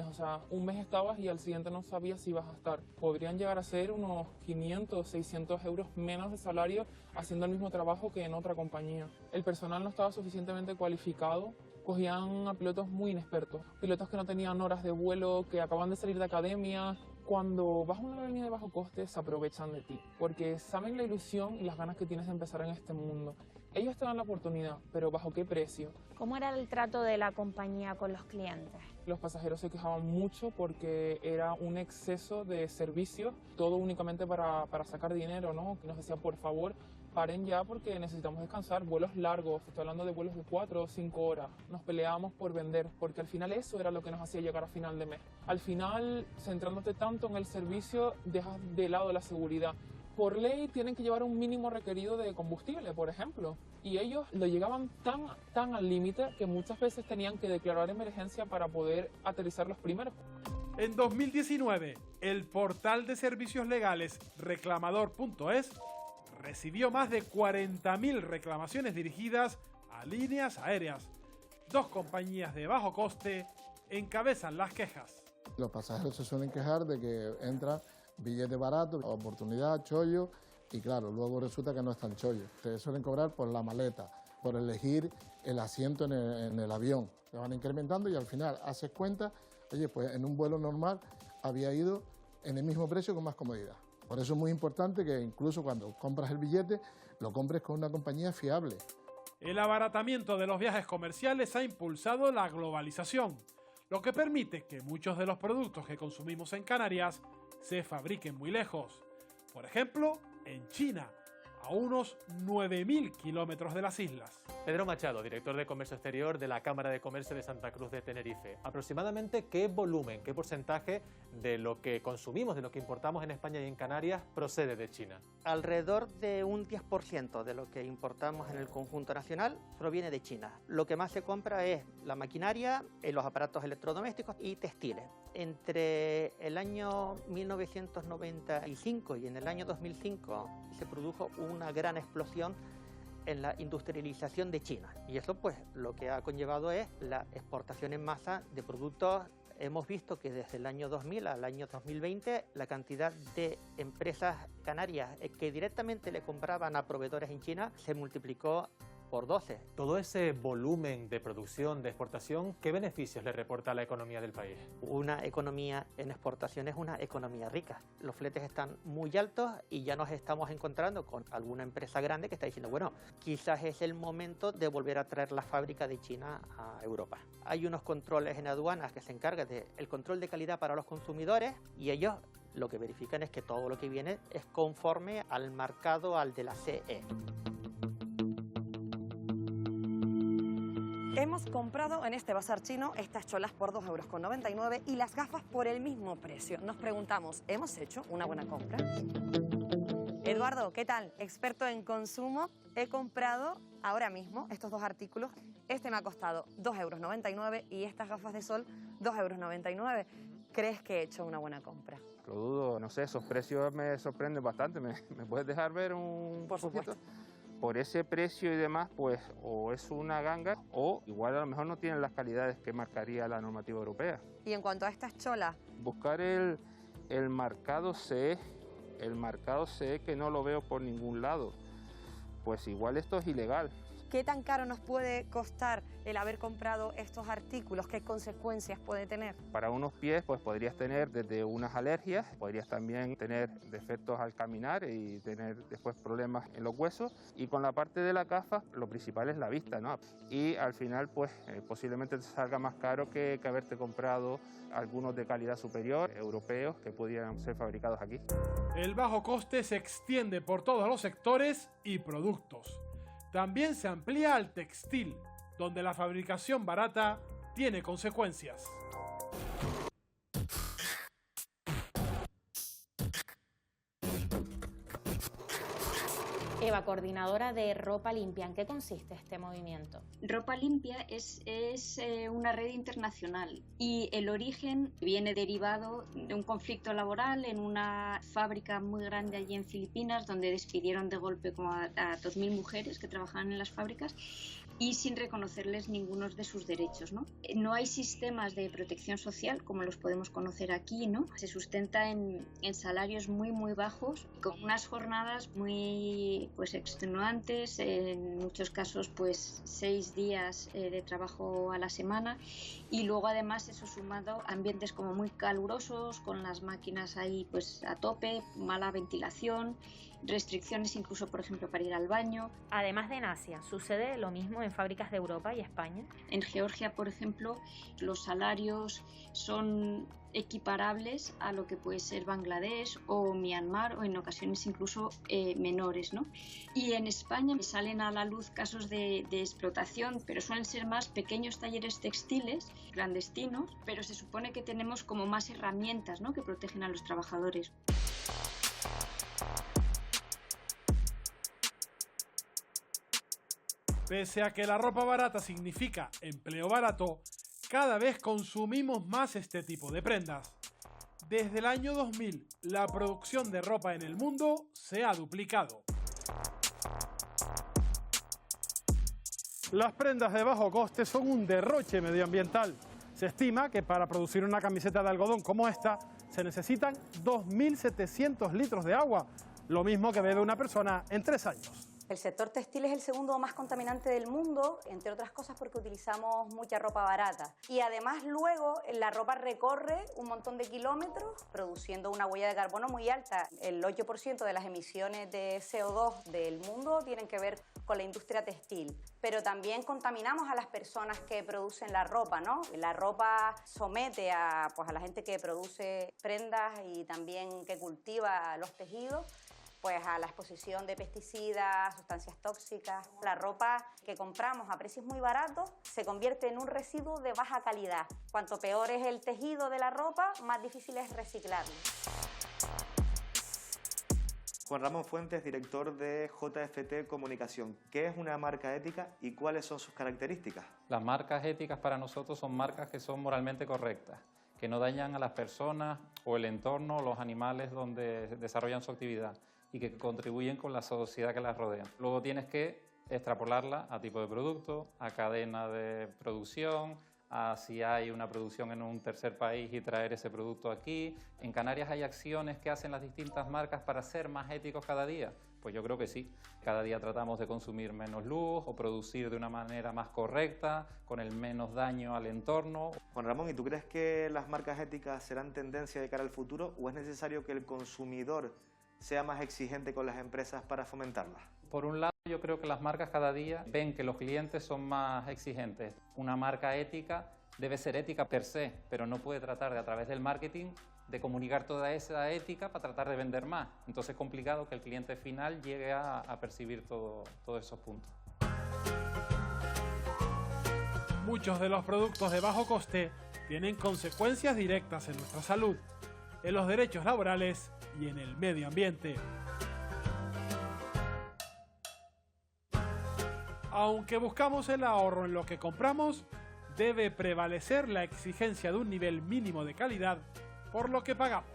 o sea, un mes estabas y al siguiente no sabías si ibas a estar. Podrían llegar a ser unos 500, 600 euros menos de salario haciendo el mismo trabajo que en otra compañía. El personal no estaba suficientemente cualificado, cogían a pilotos muy inexpertos, pilotos que no tenían horas de vuelo, que acaban de salir de academia. Cuando vas a una aerolínea de bajo coste se aprovechan de ti, porque saben la ilusión y las ganas que tienes de empezar en este mundo. Ellos te dan la oportunidad, pero ¿bajo qué precio? ¿Cómo era el trato de la compañía con los clientes? Los pasajeros se quejaban mucho porque era un exceso de servicios, todo únicamente para sacar dinero, ¿no? Nos decían, por favor, paren ya porque necesitamos descansar, vuelos largos, estoy hablando de vuelos de 4 o 5 horas. Nos peleábamos por vender, porque al final eso era lo que nos hacía llegar a final de mes. Al final, centrándote tanto en el servicio, dejas de lado la seguridad. Por ley tienen que llevar un mínimo requerido de combustible, por ejemplo, y ellos lo llegaban tan al límite que muchas veces tenían que declarar emergencia para poder aterrizar los primeros. En 2019, el portal de servicios legales reclamador.es recibió más de 40.000 reclamaciones dirigidas a líneas aéreas. 2 compañías de bajo coste encabezan las quejas. Los pasajeros se suelen quejar de que entra billete barato, oportunidad, chollo, y claro, luego resulta que no es tan chollo. Te suelen cobrar por la maleta, por elegir el asiento en el avión. Te van incrementando y al final haces cuenta, oye, pues en un vuelo normal había ido en el mismo precio con más comodidad. Por eso es muy importante que incluso cuando compras el billete, lo compres con una compañía fiable. El abaratamiento de los viajes comerciales ha impulsado la globalización, lo que permite que muchos de los productos que consumimos en Canarias se fabriquen muy lejos. Por ejemplo, en China, a unos 9.000 kilómetros de las islas. Pedro Machado, director de Comercio Exterior de la Cámara de Comercio de Santa Cruz de Tenerife. Aproximadamente, ¿qué volumen, qué porcentaje de lo que consumimos, de lo que importamos en España y en Canarias, procede de China? Alrededor de un 10% de lo que importamos en el conjunto nacional proviene de China. Lo que más se compra es la maquinaria, los aparatos electrodomésticos y textiles. Entre el año 1995 y en el año 2005 se produjo una gran explosión en la industrialización de China. Y eso pues lo que ha conllevado es la exportación en masa de productos. Hemos visto que desde el año 2000 al año 2020 la cantidad de empresas canarias que directamente le compraban a proveedores en China se multiplicó por 12. Todo ese volumen de producción, de exportación, ¿qué beneficios le reporta a la economía del país? Una economía en exportación es una economía rica. Los fletes están muy altos y ya nos estamos encontrando con alguna empresa grande que está diciendo, bueno, quizás es el momento de volver a traer la fábrica de China a Europa. Hay unos controles en aduanas que se encargan del control de calidad para los consumidores y ellos lo que verifican es que todo lo que viene es conforme al marcado, al de la CE. Hemos comprado en este bazar chino estas cholas por 2,99 € y las gafas por el mismo precio. Nos preguntamos, ¿hemos hecho una buena compra? Eduardo, ¿qué tal? Experto en consumo. He comprado ahora mismo estos 2 artículos. Este me ha costado 2,99 € y estas gafas de sol 2,99 €. ¿Crees que he hecho una buena compra? Lo dudo, no sé, esos precios me sorprenden bastante. ¿Me puedes dejar ver un poquito? por ese precio y demás, pues o es una ganga o igual a lo mejor no tienen las calidades que marcaría la normativa europea. Y en cuanto a estas cholas, Buscar el marcado CE, que no lo veo por ningún lado, pues igual esto es ilegal. ¿qué tan caro nos puede costar el haber comprado estos artículos? ¿Qué consecuencias puede tener? Para unos pies pues podrías tener desde unas alergias, podrías también tener defectos al caminar y tener después problemas en los huesos, y con la parte de la gafa lo principal es la vista, ¿no? Y al final pues posiblemente te salga más caro que haberte comprado algunos de calidad superior, europeos, que pudieran ser fabricados aquí. El bajo coste se extiende por todos los sectores y productos. También se amplía al textil, donde la fabricación barata tiene consecuencias. Eva, coordinadora de Ropa Limpia, ¿en qué consiste este movimiento? Ropa Limpia es una red internacional y el origen viene derivado de un conflicto laboral en una fábrica muy grande allí en Filipinas, donde despidieron de golpe como a 2.000 mujeres que trabajaban en las fábricas y sin reconocerles ninguno de sus derechos, ¿no? No hay sistemas de protección social como los podemos conocer aquí, ¿no? Se sustenta en salarios muy bajos, con unas jornadas muy extenuantes, en muchos casos 6 días de trabajo a la semana, y luego además eso sumado a ambientes como muy calurosos, con las máquinas ahí a tope, mala ventilación, restricciones incluso, por ejemplo, para ir al baño. Además de en Asia, ¿sucede lo mismo en fábricas de Europa y España? En Georgia, por ejemplo, los salarios son equiparables a lo que puede ser Bangladesh o Myanmar, o en ocasiones incluso menores, ¿no? Y en España salen a la luz casos de explotación, pero suelen ser más pequeños talleres textiles, clandestinos, pero se supone que tenemos como más herramientas, ¿no?, que protegen a los trabajadores. Pese a que la ropa barata significa empleo barato, cada vez consumimos más este tipo de prendas. Desde el año 2000, la producción de ropa en el mundo se ha duplicado. Las prendas de bajo coste son un derroche medioambiental. Se estima que para producir una camiseta de algodón como esta se necesitan 2.700 litros de agua, lo mismo que bebe una persona en 3 años. El sector textil es el segundo más contaminante del mundo, entre otras cosas porque utilizamos mucha ropa barata. Y además luego la ropa recorre un montón de kilómetros, produciendo una huella de carbono muy alta. El 8% de las emisiones de CO2 del mundo tienen que ver con la industria textil. Pero también contaminamos a las personas que producen la ropa, ¿no? La ropa somete a la gente que produce prendas y también que cultiva los tejidos, a la exposición de pesticidas, sustancias tóxicas. La ropa que compramos a precios muy baratos se convierte en un residuo de baja calidad. Cuanto peor es el tejido de la ropa, más difícil es reciclarlo. Juan Ramón Fuentes, director de JFT Comunicación. ¿Qué es una marca ética y cuáles son sus características? Las marcas éticas para nosotros son marcas que son moralmente correctas, que no dañan a las personas o el entorno o los animales donde desarrollan su actividad, y que contribuyen con la sociedad que las rodea. Luego tienes que extrapolarla a tipo de producto, a cadena de producción, a si hay una producción en un tercer país y traer ese producto aquí. En Canarias hay acciones que hacen las distintas marcas para ser más éticos cada día. Pues yo creo que sí. Cada día tratamos de consumir menos luz o producir de una manera más correcta, con el menos daño al entorno. Juan Ramón, ¿y tú crees que las marcas éticas serán tendencia de cara al futuro o es necesario que el consumidor sea más exigente con las empresas para fomentarlas? Por un lado, yo creo que las marcas cada día ven que los clientes son más exigentes. Una marca ética debe ser ética per se, pero no puede tratar de, a través del marketing, de comunicar toda esa ética para tratar de vender más. Entonces es complicado que el cliente final llegue a percibir todos esos puntos. Muchos de los productos de bajo coste tienen consecuencias directas en nuestra salud, en los derechos laborales y en el medio ambiente. Aunque buscamos el ahorro en lo que compramos, debe prevalecer la exigencia de un nivel mínimo de calidad por lo que pagamos.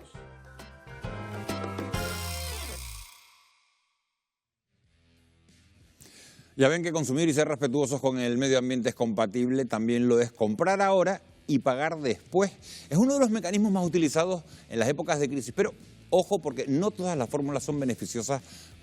Ya ven que consumir y ser respetuosos con el medio ambiente es compatible, también lo es comprar ahora y pagar después. Es uno de los mecanismos más utilizados en las épocas de crisis, pero ojo porque no todas las fórmulas son beneficiosas,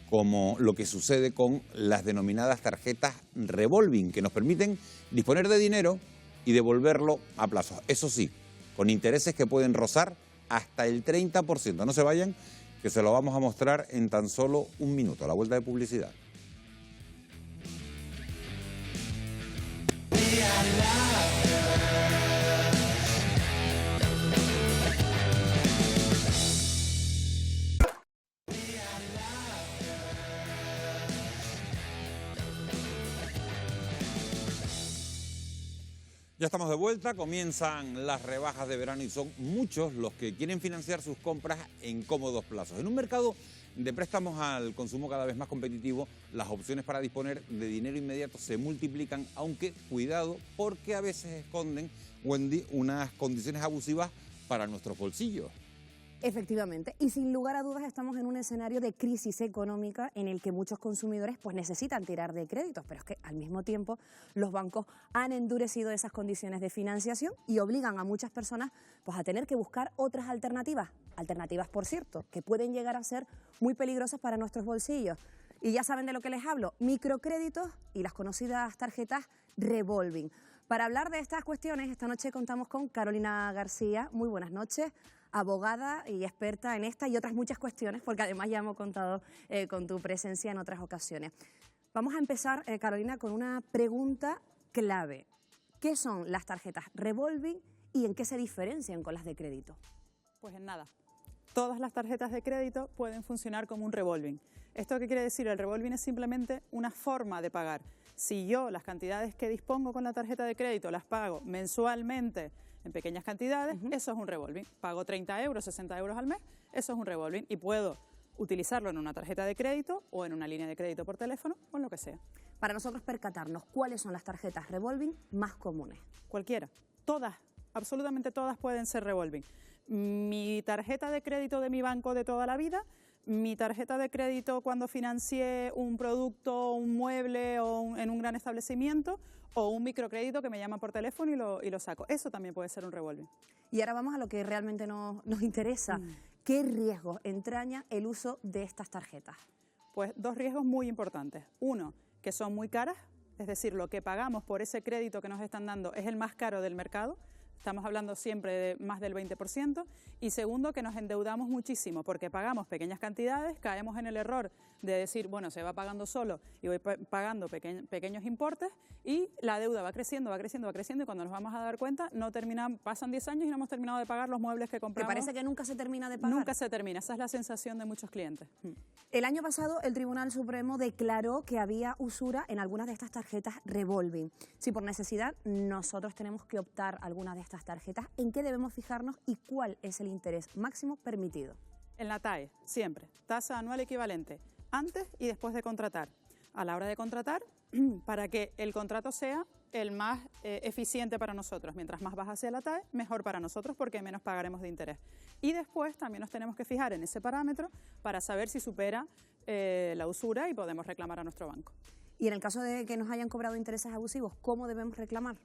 como lo que sucede con las denominadas tarjetas revolving, que nos permiten disponer de dinero y devolverlo a plazos. Eso sí, con intereses que pueden rozar hasta el 30%. No se vayan, que se lo vamos a mostrar en tan solo un minuto, a la vuelta de publicidad. Ya estamos de vuelta, comienzan las rebajas de verano y son muchos los que quieren financiar sus compras en cómodos plazos. En un mercado de préstamos al consumo cada vez más competitivo, las opciones para disponer de dinero inmediato se multiplican, aunque cuidado porque a veces esconden, Wendy, unas condiciones abusivas para nuestros bolsillos. Efectivamente, y sin lugar a dudas estamos en un escenario de crisis económica en el que muchos consumidores pues necesitan tirar de créditos, pero es que al mismo tiempo los bancos han endurecido esas condiciones de financiación y obligan a muchas personas pues a tener que buscar otras alternativas, por cierto, que pueden llegar a ser muy peligrosas para nuestros bolsillos. Y ya saben de lo que les hablo, microcréditos y las conocidas tarjetas revolving. Para hablar de estas cuestiones, esta noche contamos con Carolina García. Muy buenas noches, abogada y experta en esta y otras muchas cuestiones, porque además ya hemos contado con tu presencia en otras ocasiones. Vamos a empezar, Carolina, con una pregunta clave. ¿Qué son las tarjetas revolving y en qué se diferencian con las de crédito? Pues en nada. Todas las tarjetas de crédito pueden funcionar como un revolving. ¿Esto qué quiere decir? El revolving es simplemente una forma de pagar. Si yo las cantidades que dispongo con la tarjeta de crédito las pago mensualmente en pequeñas cantidades, eso es un revolving. Pago 30 euros, 60 euros al mes, eso es un revolving y puedo utilizarlo en una tarjeta de crédito o en una línea de crédito por teléfono o en lo que sea. Para nosotros percatarnos, ¿cuáles son las tarjetas revolving más comunes? Cualquiera. Todas, absolutamente todas pueden ser revolving. Mi tarjeta de crédito de mi banco de toda la vida, mi tarjeta de crédito cuando financié un producto, un mueble o en un gran establecimiento, o un microcrédito que me llama por teléfono y lo saco. Eso también puede ser un revolving. Y ahora vamos a lo que realmente nos interesa. ¿Qué riesgos entraña el uso de estas tarjetas? Pues dos riesgos muy importantes. Uno, que son muy caras, es decir, lo que pagamos por ese crédito que nos están dando es el más caro del mercado. Estamos hablando siempre de más del 20%. Y segundo, que nos endeudamos muchísimo porque pagamos pequeñas cantidades, caemos en el error de decir, bueno, se va pagando solo y voy pagando pequeños importes y la deuda va creciendo, va creciendo, va creciendo y cuando nos vamos a dar cuenta pasan 10 años y no hemos terminado de pagar los muebles que compramos. ¿Te parece que nunca se termina de pagar? Nunca se termina, esa es la sensación de muchos clientes. El año pasado el Tribunal Supremo declaró que había usura en algunas de estas tarjetas revolving. Si por necesidad nosotros tenemos que optar a alguna de estas tarjetas, ¿en qué debemos fijarnos y cuál es el interés máximo permitido? En la TAE, siempre. Tasa anual equivalente, antes y después de contratar. A la hora de contratar, para que el contrato sea el más eficiente para nosotros. Mientras más baja sea la TAE, mejor para nosotros porque menos pagaremos de interés. Y después también nos tenemos que fijar en ese parámetro para saber si supera la usura y podemos reclamar a nuestro banco. Y en el caso de que nos hayan cobrado intereses abusivos, ¿cómo debemos reclamar?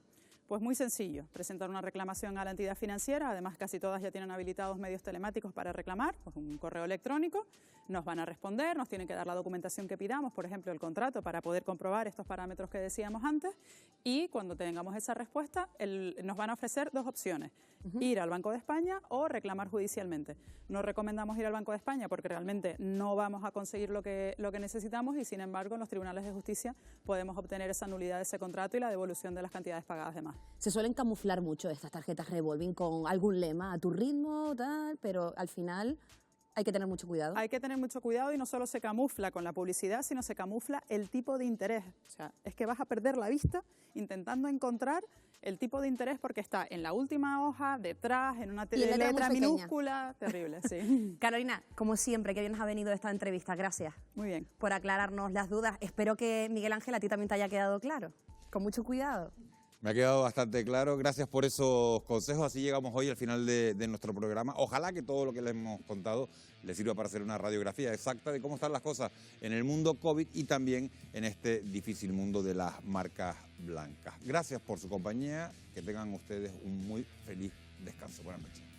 Pues muy sencillo, presentar una reclamación a la entidad financiera, además casi todas ya tienen habilitados medios telemáticos para reclamar, pues un correo electrónico, nos van a responder, nos tienen que dar la documentación que pidamos, por ejemplo el contrato, para poder comprobar estos parámetros que decíamos antes y cuando tengamos esa respuesta nos van a ofrecer dos opciones, ir al Banco de España o reclamar judicialmente. No recomendamos ir al Banco de España porque realmente no vamos a conseguir lo que necesitamos y sin embargo en los tribunales de justicia podemos obtener esa nulidad de ese contrato y la devolución de las cantidades pagadas de más. Se suelen camuflar mucho estas tarjetas revolving con algún lema, a tu ritmo, tal, pero al final hay que tener mucho cuidado. Hay que tener mucho cuidado y no solo se camufla con la publicidad, sino se camufla el tipo de interés. O sea, es que vas a perder la vista intentando encontrar el tipo de interés porque está en la última hoja, detrás, en una letra minúscula. Terrible, sí. Carolina, como siempre, que bien nos ha venido esta entrevista. Gracias. Muy bien. Por aclararnos las dudas. Espero que, Miguel Ángel, a ti también te haya quedado claro. Con mucho cuidado. Me ha quedado bastante claro. Gracias por esos consejos. Así llegamos hoy al final de nuestro programa. Ojalá que todo lo que les hemos contado les sirva para hacer una radiografía exacta de cómo están las cosas en el mundo COVID y también en este difícil mundo de las marcas blancas. Gracias por su compañía. Que tengan ustedes un muy feliz descanso. Buenas noches.